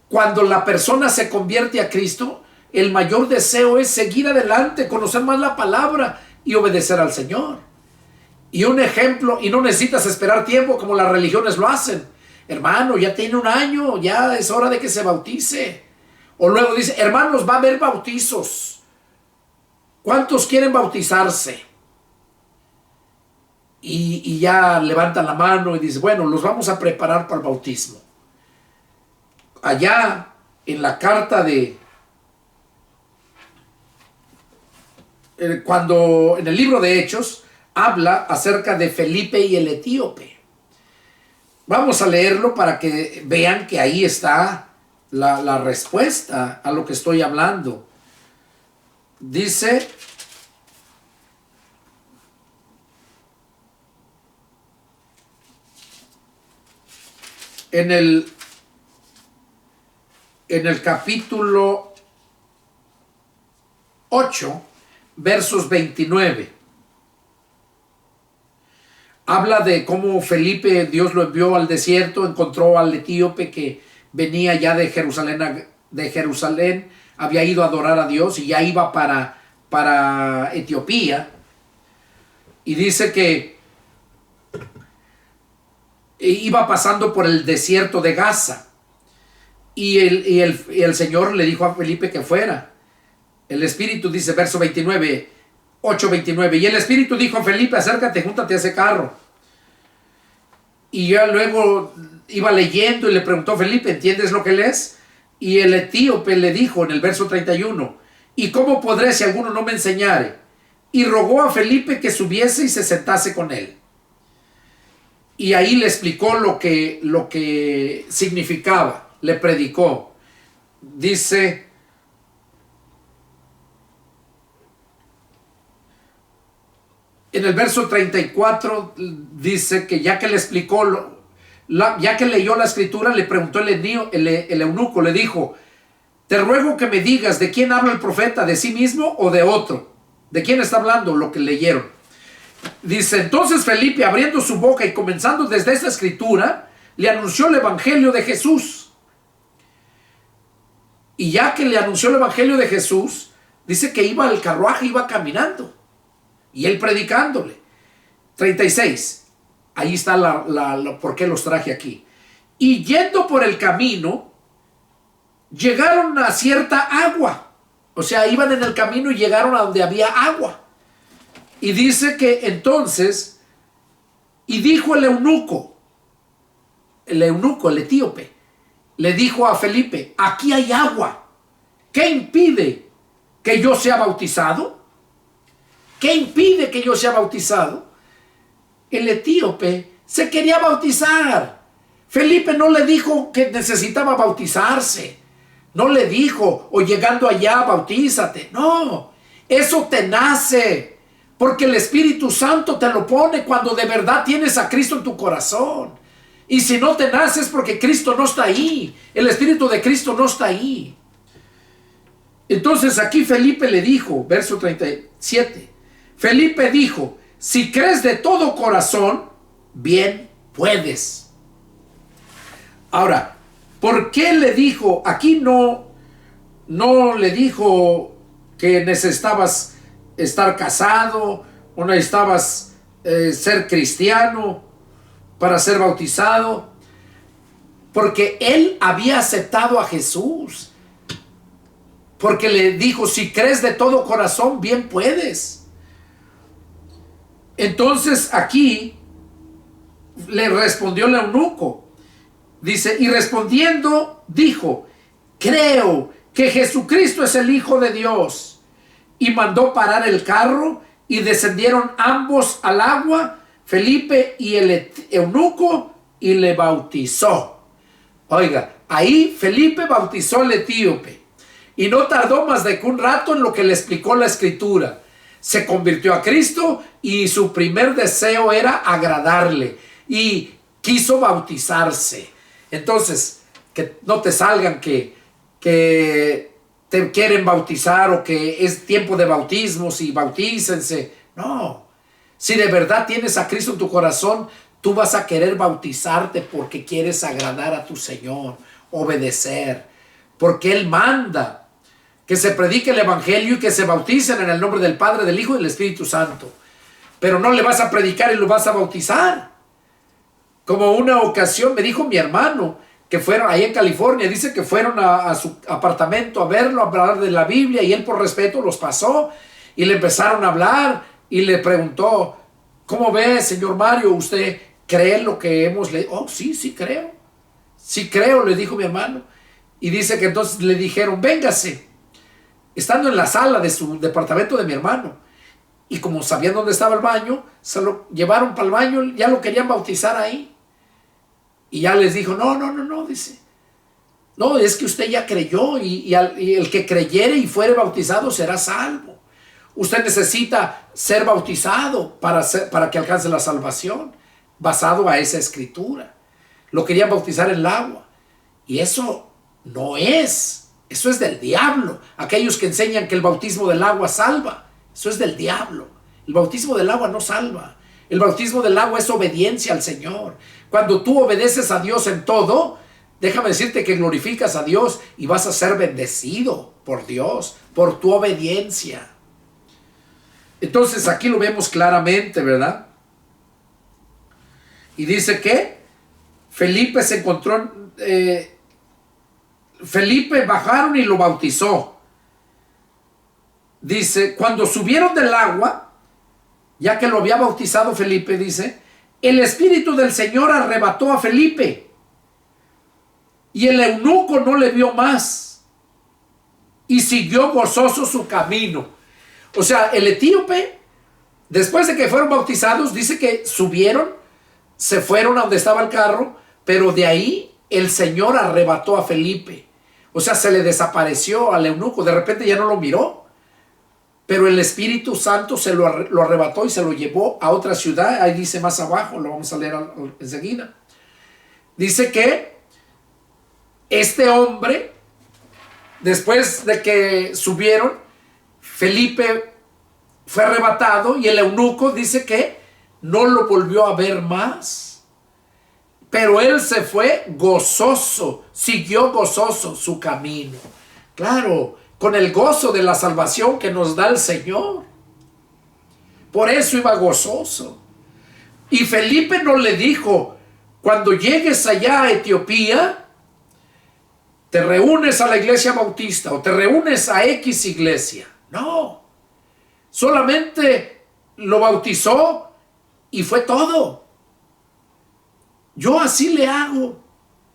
cuando la persona se convierte a Cristo, el mayor deseo es seguir adelante, conocer más la palabra y obedecer al Señor. Y un ejemplo, y no necesitas esperar tiempo como las religiones lo hacen. Hermano, ya tiene 1 año, ya es hora de que se bautice. O luego dice, hermanos, va a haber bautizos. ¿Cuántos quieren bautizarse? Y ya levantan la mano y dice, bueno, los vamos a preparar para el bautismo. Allá en la carta de... cuando en el libro de Hechos habla acerca de Felipe y el etíope. Vamos a leerlo para que vean que ahí está la respuesta a lo que estoy hablando. Dice, en el capítulo 8, versos 29. Habla de cómo Felipe, Dios lo envió al desierto, encontró al etíope que venía ya de Jerusalén había ido a adorar a Dios y ya iba para Etiopía. Y dice que iba pasando por el desierto de Gaza. Y el Señor le dijo a Felipe que fuera. El Espíritu dice, verso 29, 8:29. Y el Espíritu dijo a Felipe, acércate, júntate a ese carro. Y ya luego iba leyendo y le preguntó a Felipe, ¿entiendes lo que lees? Y el etíope le dijo en el verso 31, ¿y cómo podré si alguno no me enseñare? Y rogó a Felipe que subiese y se sentase con él. Y ahí le explicó lo que significaba, le predicó. Dice, en el verso 34, dice que ya que le explicó, ya que leyó la escritura, le preguntó el eunuco, le dijo, te ruego que me digas, ¿de quién habla el profeta? ¿De sí mismo o de otro? ¿De quién está hablando? Lo que leyeron. Dice, entonces Felipe, abriendo su boca y comenzando desde esta escritura, le anunció el evangelio de Jesús. Y ya que le anunció el evangelio de Jesús, dice que iba al carruaje, iba caminando. Y él predicándole. 36. Ahí está por qué los traje aquí. Y yendo por el camino, llegaron a cierta agua. O sea, iban en el camino y llegaron a donde había agua. Y dice que entonces, y dijo el eunuco, el etíope, le dijo a Felipe, aquí hay agua. ¿Qué impide que yo sea bautizado? ¿Qué impide que yo sea bautizado? El etíope se quería bautizar. Felipe no le dijo que necesitaba bautizarse. No le dijo, o llegando allá, bautízate. No, eso te nace. Porque el Espíritu Santo te lo pone cuando de verdad tienes a Cristo en tu corazón. Y si no te nace es porque Cristo no está ahí. El Espíritu de Cristo no está ahí. Entonces aquí Felipe le dijo, verso 37. Felipe dijo, si crees de todo corazón, bien puedes. Ahora, ¿por qué le dijo? Aquí no le dijo que necesitabas estar casado o necesitabas ser cristiano para ser bautizado, porque él había aceptado a Jesús. Porque le dijo, si crees de todo corazón, bien puedes. Entonces aquí le respondió el eunuco. Dice, y respondiendo dijo, creo que Jesucristo es el Hijo de Dios. Y mandó parar el carro y descendieron ambos al agua, Felipe y el eunuco, y le bautizó. Oiga, ahí Felipe bautizó al etíope. Y no tardó más de que un rato en lo que le explicó la escritura. Se convirtió a Cristo y su primer deseo era agradarle. Y quiso bautizarse. Entonces, que no te salgan que te quieren bautizar o que es tiempo de bautismos y bautícense. No. Si de verdad tienes a Cristo en tu corazón, tú vas a querer bautizarte porque quieres agradar a tu Señor, obedecer. Porque Él manda que se predique el evangelio y que se bauticen en el nombre del Padre, del Hijo y del Espíritu Santo. Pero no le vas a predicar y lo vas a bautizar. Como una ocasión me dijo mi hermano, que fueron ahí en California, dice que fueron a su apartamento a verlo, a hablar de la Biblia, y él por respeto los pasó y le empezaron a hablar y le preguntó, ¿cómo ve, señor Mario? ¿Usted cree lo que hemos leído? Oh, sí creo. Sí creo, le dijo mi hermano. Y dice que entonces le dijeron, véngase. Estando en la sala de su departamento de mi hermano. Y como sabían dónde estaba el baño, se lo llevaron para el baño, ya lo querían bautizar ahí. Y ya les dijo, no, dice. No, es que usted ya creyó y el que creyere y fuere bautizado será salvo. Usted necesita ser bautizado para que alcance la salvación, basado a esa escritura. Lo querían bautizar en el agua. Y eso no es. Eso es del diablo. Aquellos que enseñan que el bautismo del agua salva. Eso es del diablo. El bautismo del agua no salva. El bautismo del agua es obediencia al Señor. Cuando tú obedeces a Dios en todo, déjame decirte que glorificas a Dios y vas a ser bendecido por Dios, por tu obediencia. Entonces aquí lo vemos claramente, ¿verdad? Y dice que Felipe se encontró, Felipe bajaron y lo bautizó. Dice, cuando subieron del agua, ya que lo había bautizado Felipe, dice, el Espíritu del Señor arrebató a Felipe y el eunuco no le vio más y siguió gozoso su camino. O sea, el etíope, después de que fueron bautizados, dice que subieron, se fueron a donde estaba el carro, pero de ahí el Señor arrebató a Felipe. O sea, se le desapareció al eunuco, de repente ya no lo miró, pero el Espíritu Santo se lo arrebató y se lo llevó a otra ciudad. Ahí dice más abajo, lo vamos a leer enseguida. Dice que este hombre, después de que subieron, Felipe fue arrebatado y el eunuco dice que no lo volvió a ver más. Pero él se fue gozoso, siguió gozoso su camino. Claro, con el gozo de la salvación que nos da el Señor. Por eso iba gozoso. Y Felipe no le dijo, cuando llegues allá a Etiopía, te reúnes a la iglesia bautista o te reúnes a X iglesia. No, solamente lo bautizó y fue todo. Yo así le hago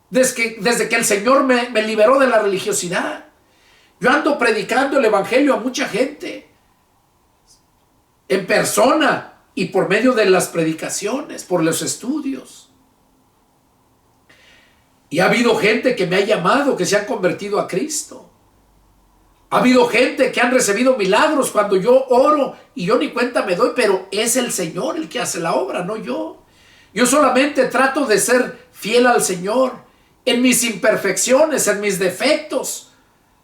desde que el Señor me liberó de la religiosidad. Yo ando predicando el evangelio a mucha gente en persona y por medio de las predicaciones, por los estudios. Y ha habido gente que me ha llamado, que se han convertido a Cristo. Ha habido gente que han recibido milagros cuando yo oro y yo ni cuenta me doy, pero es el Señor el que hace la obra, no yo. Yo solamente trato de ser fiel al Señor en mis imperfecciones, en mis defectos,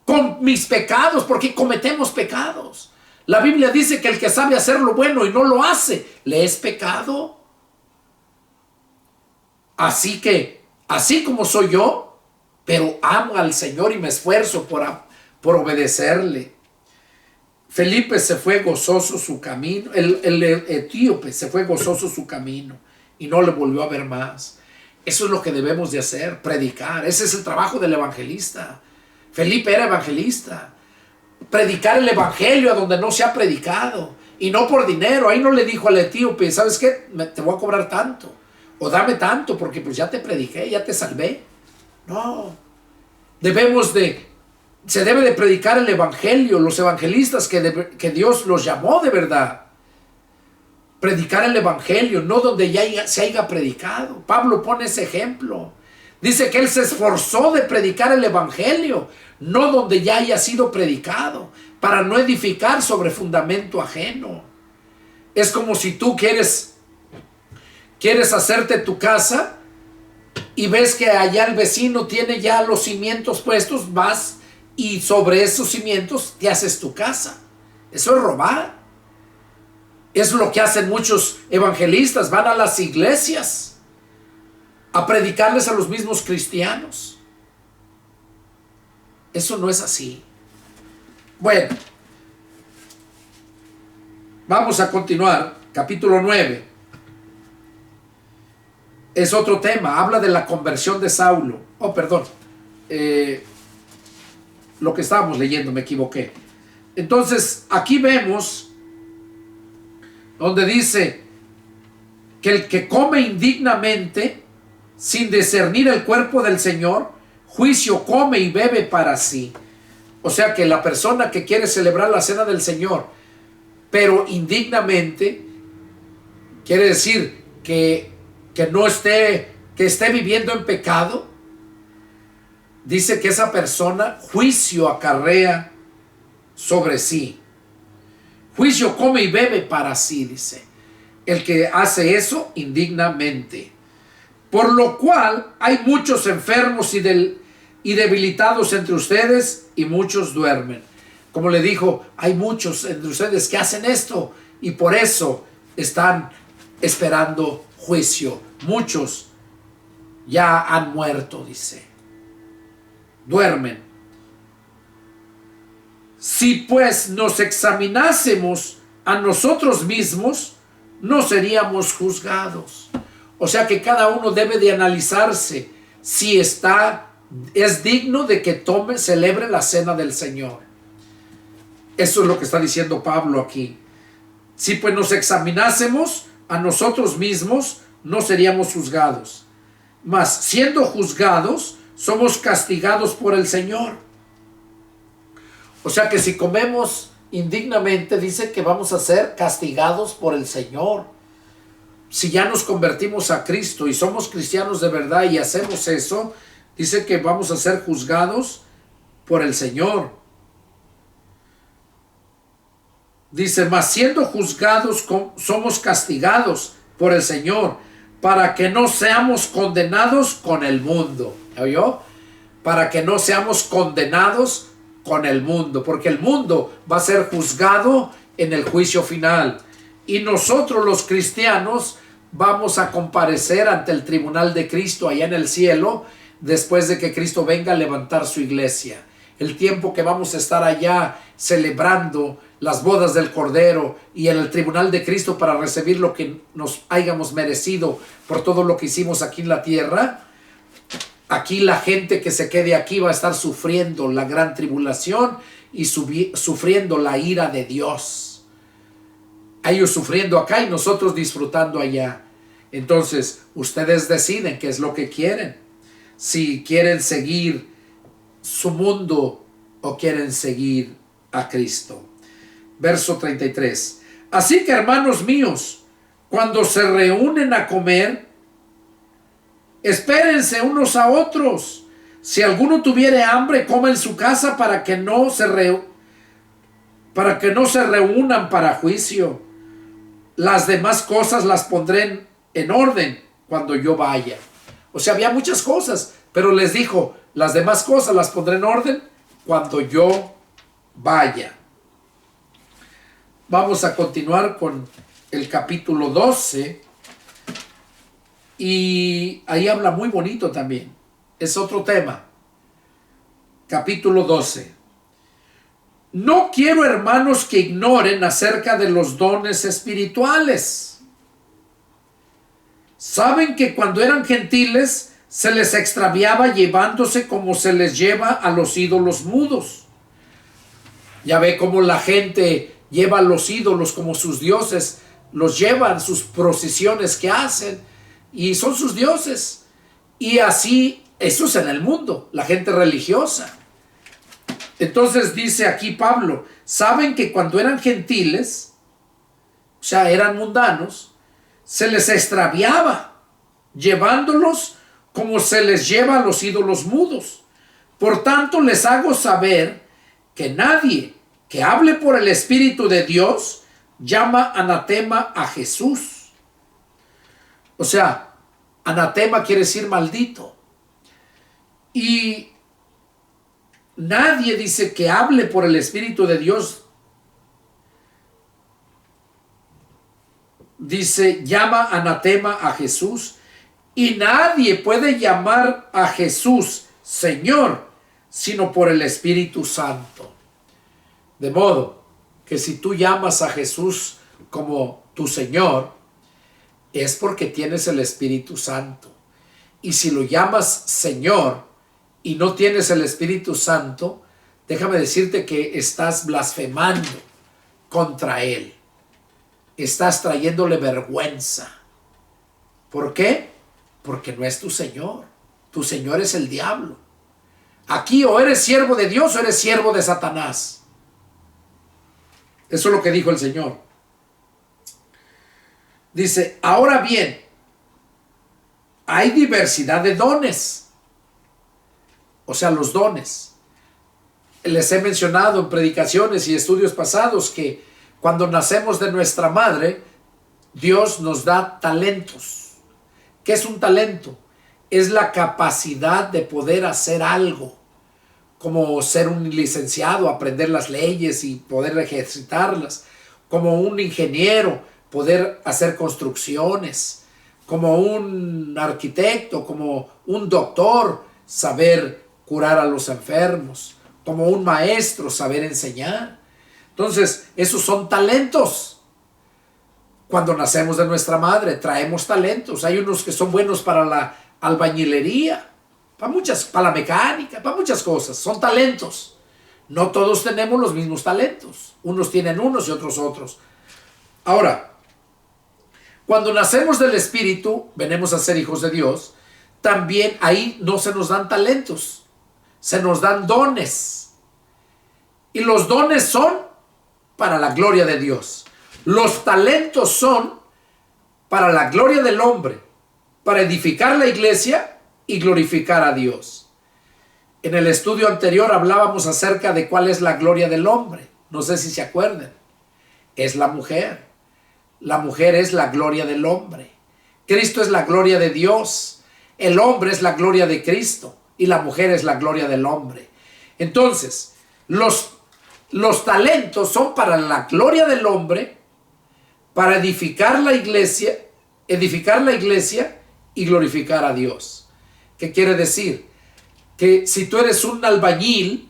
con mis pecados, porque cometemos pecados. La Biblia dice que el que sabe hacer lo bueno y no lo hace, le es pecado. Así que, así como soy yo, pero amo al Señor y me esfuerzo por obedecerle. Felipe se fue gozoso su camino, el etíope se fue gozoso su camino y no le volvió a ver más. Eso es lo que debemos de hacer, predicar. Ese es el trabajo del evangelista. Felipe era evangelista. Predicar el evangelio a donde no se ha predicado. Y no por dinero. Ahí no le dijo al etíope, ¿sabes qué? Te voy a cobrar tanto. O dame tanto porque pues ya te prediqué, ya te salvé. No. Se debe de predicar el evangelio. Los evangelistas que Dios los llamó de verdad. Predicar el evangelio, no donde ya se haya predicado. Pablo pone ese ejemplo. Dice que él se esforzó de predicar el evangelio, no donde ya haya sido predicado, para no edificar sobre fundamento ajeno. Es como si tú quieres hacerte tu casa y ves que allá el vecino tiene ya los cimientos puestos, vas y sobre esos cimientos te haces tu casa. Eso es robar. Es lo que hacen muchos evangelistas, van a las iglesias a predicarles a los mismos cristianos. Eso no es así. Bueno, vamos a continuar. Capítulo 9. Es otro tema, habla de la conversión de Saulo. Oh, perdón. Lo que estábamos leyendo, me equivoqué. Entonces, aquí vemos donde dice que el que come indignamente, sin discernir el cuerpo del Señor, juicio come y bebe para sí. O sea que la persona que quiere celebrar la cena del Señor, pero indignamente, quiere decir que esté viviendo en pecado, dice que esa persona juicio acarrea sobre sí. Juicio come y bebe para sí, dice. El que hace eso indignamente. Por lo cual hay muchos enfermos y debilitados entre ustedes y muchos duermen. Como le dijo, hay muchos entre ustedes que hacen esto y por eso están esperando juicio. Muchos ya han muerto, dice. duermen. Si pues nos examinásemos a nosotros mismos, no seríamos juzgados. O sea que cada uno debe de analizarse si es digno de que celebre la cena del Señor. Eso es lo que está diciendo Pablo aquí. Si pues nos examinásemos a nosotros mismos, no seríamos juzgados. Mas siendo juzgados, somos castigados por el Señor. O sea que si comemos indignamente, dice que vamos a ser castigados por el Señor. Si ya nos convertimos a Cristo y somos cristianos de verdad y hacemos eso, dice que vamos a ser juzgados por el Señor. Dice, mas siendo juzgados, somos castigados por el Señor, para que no seamos condenados con el mundo. ¿Oyó? Para que no seamos condenados con el mundo, porque el mundo va a ser juzgado en el juicio final. Y nosotros los cristianos vamos a comparecer ante el tribunal de Cristo allá en el cielo, después de que Cristo venga a levantar su iglesia. El tiempo que vamos a estar allá celebrando las bodas del Cordero y en el tribunal de Cristo para recibir lo que nos hayamos merecido por todo lo que hicimos aquí en la tierra. Aquí la gente que se quede aquí va a estar sufriendo la gran tribulación y sufriendo la ira de Dios. Ellos sufriendo acá y nosotros disfrutando allá. Entonces, ustedes deciden qué es lo que quieren. Si quieren seguir su mundo o quieren seguir a Cristo. Verso 33. Así que, hermanos míos, cuando se reúnen a comer, espérense unos a otros. Si alguno tuviere hambre, coma en su casa para que no se reúnan para juicio. Las demás cosas las pondré en orden cuando yo vaya. O sea, había muchas cosas, pero les dijo, las demás cosas las pondré en orden cuando yo vaya. Vamos a continuar con el capítulo 12. Y ahí habla muy bonito también. Es otro tema. Capítulo 12. No quiero, hermanos, que ignoren acerca de los dones espirituales. Saben que cuando eran gentiles se les extraviaba llevándose como se les lleva a los ídolos mudos. Ya ve cómo la gente lleva a los ídolos como sus dioses, los llevan sus procesiones que hacen y son sus dioses. Y así, eso es en el mundo, la gente religiosa. Entonces dice aquí Pablo, saben que cuando eran gentiles, o sea, eran mundanos, se les extraviaba, llevándolos como se les lleva a los ídolos mudos. Por tanto, les hago saber que nadie que hable por el Espíritu de Dios llama anatema a Jesús. O sea, anatema quiere decir maldito. Y nadie dice que hable por el Espíritu de Dios. Dice, llama anatema a Jesús. Y nadie puede llamar a Jesús Señor, sino por el Espíritu Santo. De modo que si tú llamas a Jesús como tu Señor, es porque tienes el Espíritu Santo. Y si lo llamas Señor y no tienes el Espíritu Santo, déjame decirte que estás blasfemando contra Él. Estás trayéndole vergüenza. ¿Por qué? Porque no es tu Señor. Tu Señor es el diablo. Aquí o eres siervo de Dios o eres siervo de Satanás. Eso es lo que dijo el Señor. Dice, ahora bien, hay diversidad de dones. O sea, los dones. Les he mencionado en predicaciones y estudios pasados que cuando nacemos de nuestra madre, Dios nos da talentos. ¿Qué es un talento? Es la capacidad de poder hacer algo, como ser un licenciado, aprender las leyes y poder ejercitarlas, como un ingeniero, poder hacer construcciones, como un arquitecto, como un doctor, saber curar a los enfermos, como un maestro, saber enseñar. Entonces, esos son talentos. Cuando nacemos de nuestra madre, traemos talentos. Hay unos que son buenos para la albañilería, para la mecánica, para muchas cosas. Son talentos. No todos tenemos los mismos talentos. Unos tienen unos y otros otros. Ahora, cuando nacemos del Espíritu, venimos a ser hijos de Dios, también ahí no se nos dan talentos, se nos dan dones. Y los dones son para la gloria de Dios. Los talentos son para la gloria del hombre, para edificar la iglesia y glorificar a Dios. En el estudio anterior hablábamos acerca de cuál es la gloria del hombre. No sé si se acuerdan. Es la mujer. La mujer es la gloria del hombre. Cristo es la gloria de Dios. El hombre es la gloria de Cristo. Y la mujer es la gloria del hombre. Entonces, los talentos son para la gloria del hombre, para edificar la iglesia y glorificar a Dios. ¿Qué quiere decir? Que si tú eres un albañil,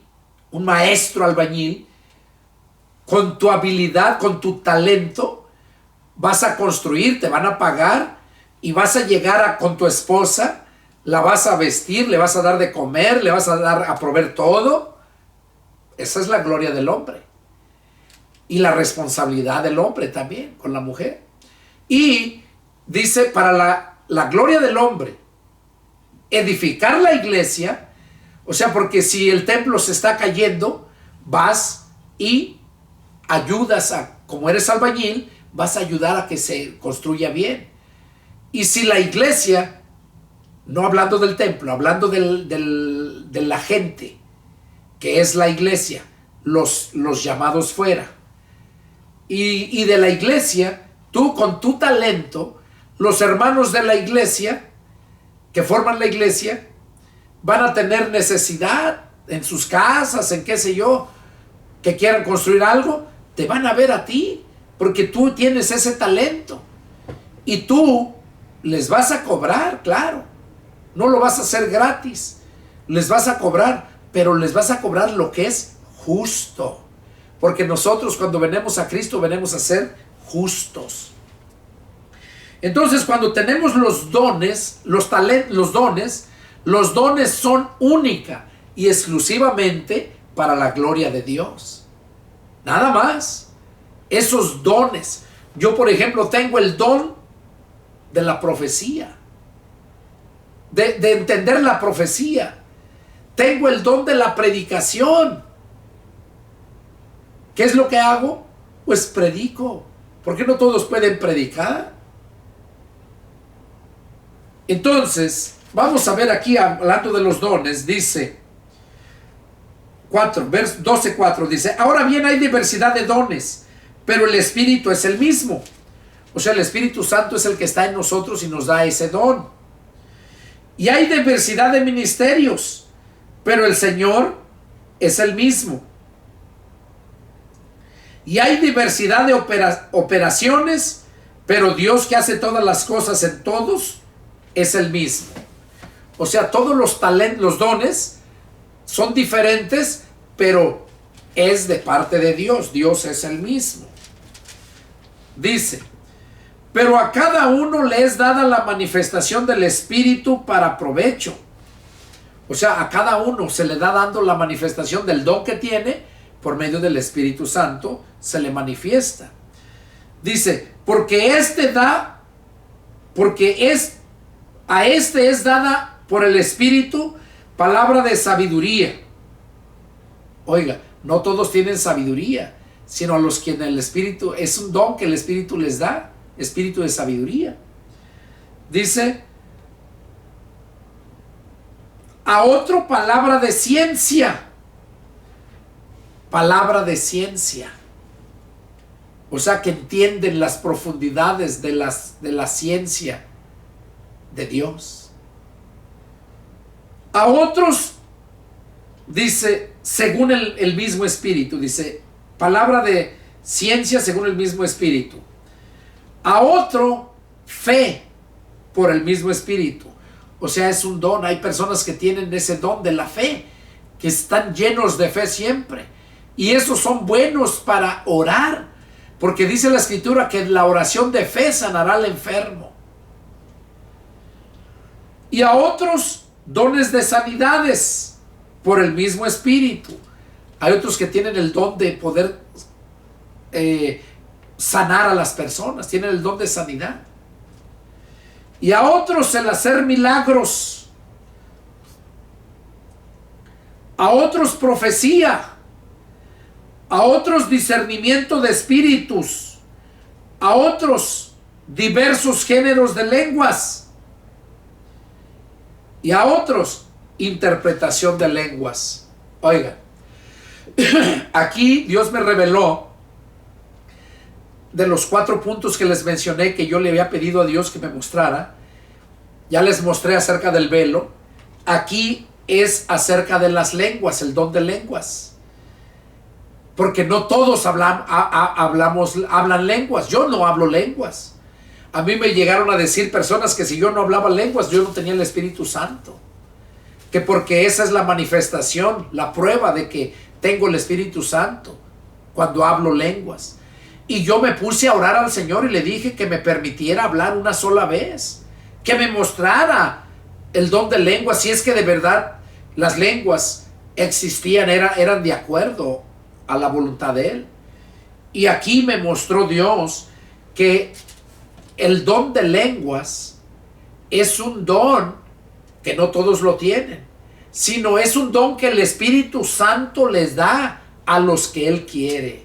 un maestro albañil, con tu habilidad, con tu talento, vas a construir, te van a pagar y vas a llegar con tu esposa, la vas a vestir, le vas a dar de comer, le vas a dar a proveer todo. Esa es la gloria del hombre. Y la responsabilidad del hombre también con la mujer. Y dice, para la gloria del hombre, edificar la iglesia. O sea, porque si el templo se está cayendo, vas y ayudas como eres albañil, vas a ayudar a que se construya bien. Y si la iglesia, no hablando del templo, hablando de la gente, que es la iglesia, los llamados fuera, y de la iglesia, tú con tu talento, los hermanos de la iglesia, que forman la iglesia, van a tener necesidad en sus casas, en qué sé yo, que quieran construir algo, te van a ver a ti, porque tú tienes ese talento. Y tú les vas a cobrar, claro. No lo vas a hacer gratis. Les vas a cobrar, pero les vas a cobrar lo que es justo. Porque nosotros cuando venimos a Cristo, venimos a ser justos. Entonces, cuando tenemos los dones, los dones son única y exclusivamente para la gloria de Dios. Nada más. Esos dones. Yo, por ejemplo, tengo el don de la profecía. De entender la profecía. Tengo el don de la predicación. ¿Qué es lo que hago? Pues predico. ¿Por qué no todos pueden predicar? Entonces, vamos a ver aquí, hablando de los dones, dice 12:4 dice, ahora bien hay diversidad de dones, pero el Espíritu es el mismo. O sea, el Espíritu Santo es el que está en nosotros y nos da ese don. Y hay diversidad de ministerios, pero el Señor es el mismo. Y hay diversidad de operaciones, pero Dios que hace todas las cosas en todos es el mismo. O sea, todos los talentos, los dones son diferentes, pero es de parte de Dios. Dios es el mismo. Dice, pero a cada uno le es dada la manifestación del Espíritu para provecho. O sea, a cada uno se le da dando la manifestación del don que tiene por medio del Espíritu Santo, se le manifiesta. Dice, a este es dada por el Espíritu palabra de sabiduría. Oiga, no todos tienen sabiduría, sino a los que en el Espíritu, es un don que el Espíritu les da, espíritu de sabiduría. Dice, a otro palabra de ciencia. Palabra de ciencia. O sea, que entienden las profundidades de la ciencia de Dios. A otros, dice, según el mismo Espíritu, dice, palabra de ciencia según el mismo Espíritu. A otro, fe por el mismo Espíritu. O sea, es un don. Hay personas que tienen ese don de la fe, que están llenos de fe siempre. Y esos son buenos para orar, porque dice la Escritura que la oración de fe sanará al enfermo. Y a otros dones de sanidades por el mismo Espíritu. Hay otros que tienen el don de poder sanar a las personas, tienen el don de sanidad. Y a otros el hacer milagros, a otros profecía, a otros discernimiento de espíritus, a otros diversos géneros de lenguas y a otros interpretación de lenguas. Oigan, aquí Dios me reveló de los 4 puntos que les mencioné que yo le había pedido a Dios que me mostrara. Ya les mostré acerca del velo. Aquí es acerca de las lenguas, el don de lenguas. Porque no todos hablan lenguas. Yo no hablo lenguas. A mí me llegaron a decir personas que si yo no hablaba lenguas, yo no tenía el Espíritu Santo. Que porque esa es la manifestación, la prueba de que tengo el Espíritu Santo cuando hablo lenguas. Y yo me puse a orar al Señor y le dije que me permitiera hablar una sola vez, que me mostrara el don de lenguas, si es que de verdad las lenguas existían, eran de acuerdo a la voluntad de Él. Y aquí me mostró Dios que el don de lenguas es un don que no todos lo tienen, sino es un don que el Espíritu Santo les da a los que Él quiere.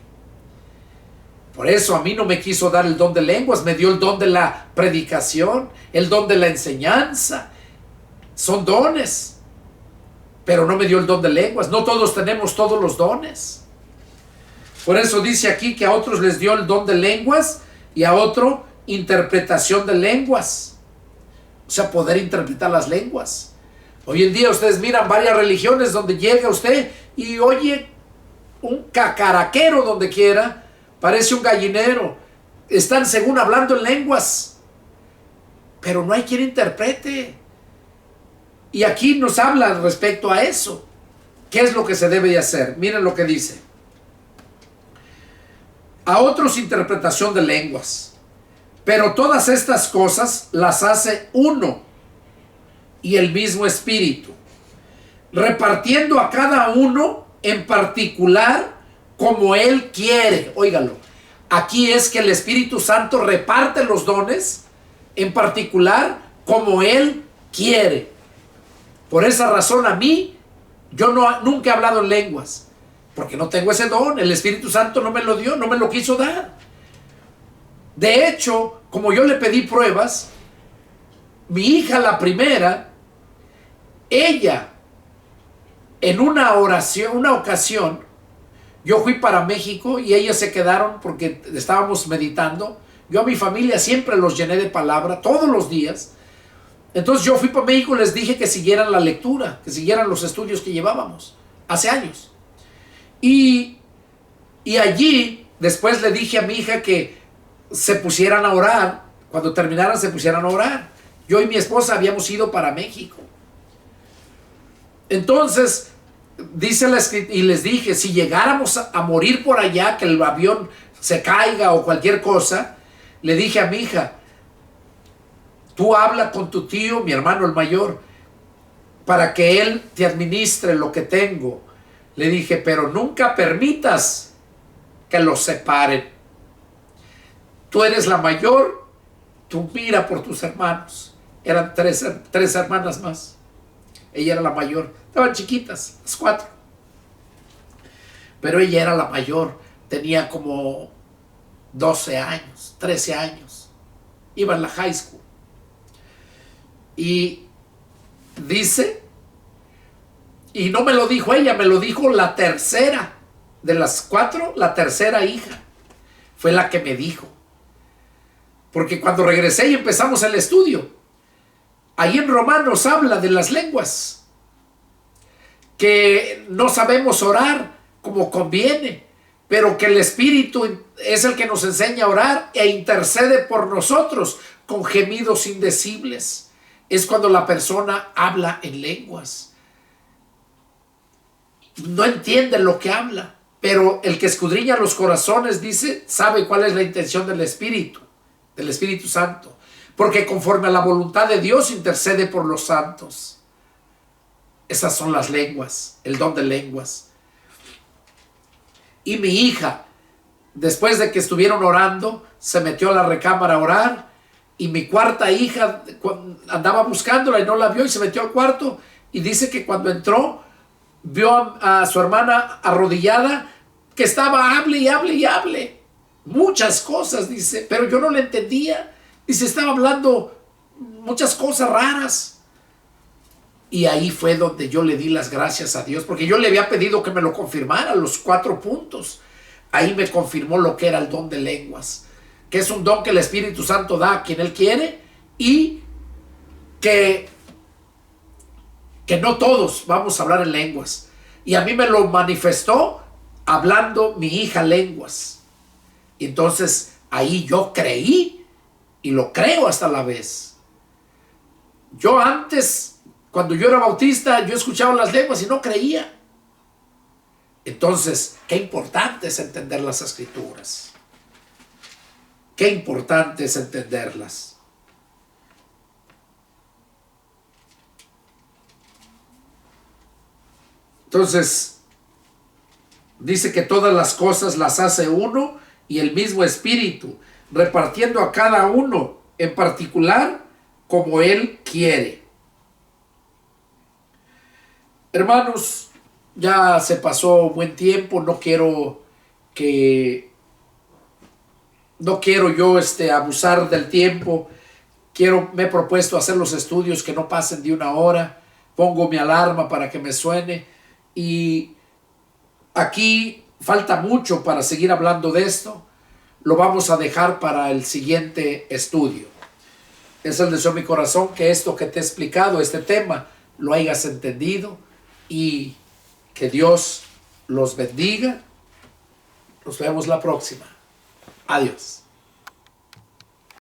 Por eso a mí no me quiso dar el don de lenguas, me dio el don de la predicación, el don de la enseñanza. Son dones, pero no me dio el don de lenguas. No todos tenemos todos los dones. Por eso dice aquí que a otros les dio el don de lenguas y a otro interpretación de lenguas. O sea, poder interpretar las lenguas. Hoy en día ustedes miran varias religiones donde llega usted y oye un cacaraquero donde quiera. Parece un gallinero. Están según hablando en lenguas, pero no hay quien interprete. Y aquí nos habla respecto a eso. ¿Qué es lo que se debe de hacer? Miren lo que dice. A otros interpretación de lenguas. Pero todas estas cosas las hace uno y el mismo Espíritu, repartiendo a cada uno en particular como Él quiere. Óigalo, aquí es que el Espíritu Santo reparte los dones en particular como Él quiere. Por esa razón a mí, yo nunca he hablado en lenguas, porque no tengo ese don. El Espíritu Santo no me lo dio, no me lo quiso dar. De hecho, como yo le pedí pruebas, mi hija, la primera, ella, en una ocasión, yo fui para México y ellas se quedaron porque estábamos meditando. Yo a mi familia siempre los llené de palabra, todos los días. Entonces yo fui para México y les dije que siguieran la lectura, que siguieran los estudios que llevábamos hace años. Y allí, después le dije a mi hija que se pusieran a orar. Cuando terminaran, se pusieran a orar. Yo y mi esposa habíamos ido para México. Entonces, dice la escritura, y les dije, si llegáramos a morir por allá, que el avión se caiga o cualquier cosa, le dije a mi hija, tú habla con tu tío, mi hermano el mayor, para que él te administre lo que tengo. Le dije, pero nunca permitas que los separen. Tú eres la mayor, tú mira por tus hermanos. Eran tres hermanas más. Ella era la mayor. Estaban chiquitas, las 4. Pero ella era la mayor. Tenía como 12 años, 13 años. Iba en la high school. Y dice, y no me lo dijo ella, me lo dijo la tercera. De las 4, la tercera hija. Fue la que me dijo. Porque cuando regresé y empezamos el estudio, ahí en Romanos habla de las lenguas, que no sabemos orar como conviene, pero que el Espíritu es el que nos enseña a orar e intercede por nosotros con gemidos indecibles. es cuando la persona habla en lenguas. No entiende lo que habla, pero el que escudriña los corazones, dice, sabe cuál es la intención del Espíritu Santo, porque conforme a la voluntad de Dios intercede por los santos. Esas son las lenguas, el don de lenguas. Y mi hija, después de que estuvieron orando, se metió a la recámara a orar, y mi cuarta hija andaba buscándola y no la vio y se metió al cuarto, y dice que cuando entró vio a su hermana arrodillada, que estaba hable y hable y hable muchas cosas, dice, pero yo no le entendía. Dice, estaba hablando muchas cosas raras. Y ahí fue donde yo le di las gracias a Dios, porque yo le había pedido que me lo confirmara, los 4 puntos. Ahí me confirmó lo que era el don de lenguas, que es un don que el Espíritu Santo da a quien Él quiere, y que no todos vamos a hablar en lenguas. Y a mí me lo manifestó hablando mi hija lenguas. Y entonces ahí yo creí, y lo creo hasta la vez. Yo antes, cuando yo era bautista, yo escuchaba las lenguas y no creía. Entonces, qué importante es entender las Escrituras. Qué importante es entenderlas. Entonces, dice que todas las cosas las hace uno y el mismo Espíritu, repartiendo a cada uno en particular como Él quiere. Hermanos, ya se pasó buen tiempo, no quiero yo abusar del tiempo. Me he propuesto hacer los estudios que no pasen de 1 hora. Pongo mi alarma para que me suene. Y aquí falta mucho para seguir hablando de esto. Lo vamos a dejar para el siguiente estudio. Es el deseo de mi corazón que esto que te he explicado, este tema, lo hayas entendido, y que Dios los bendiga. Nos vemos la próxima. Adiós.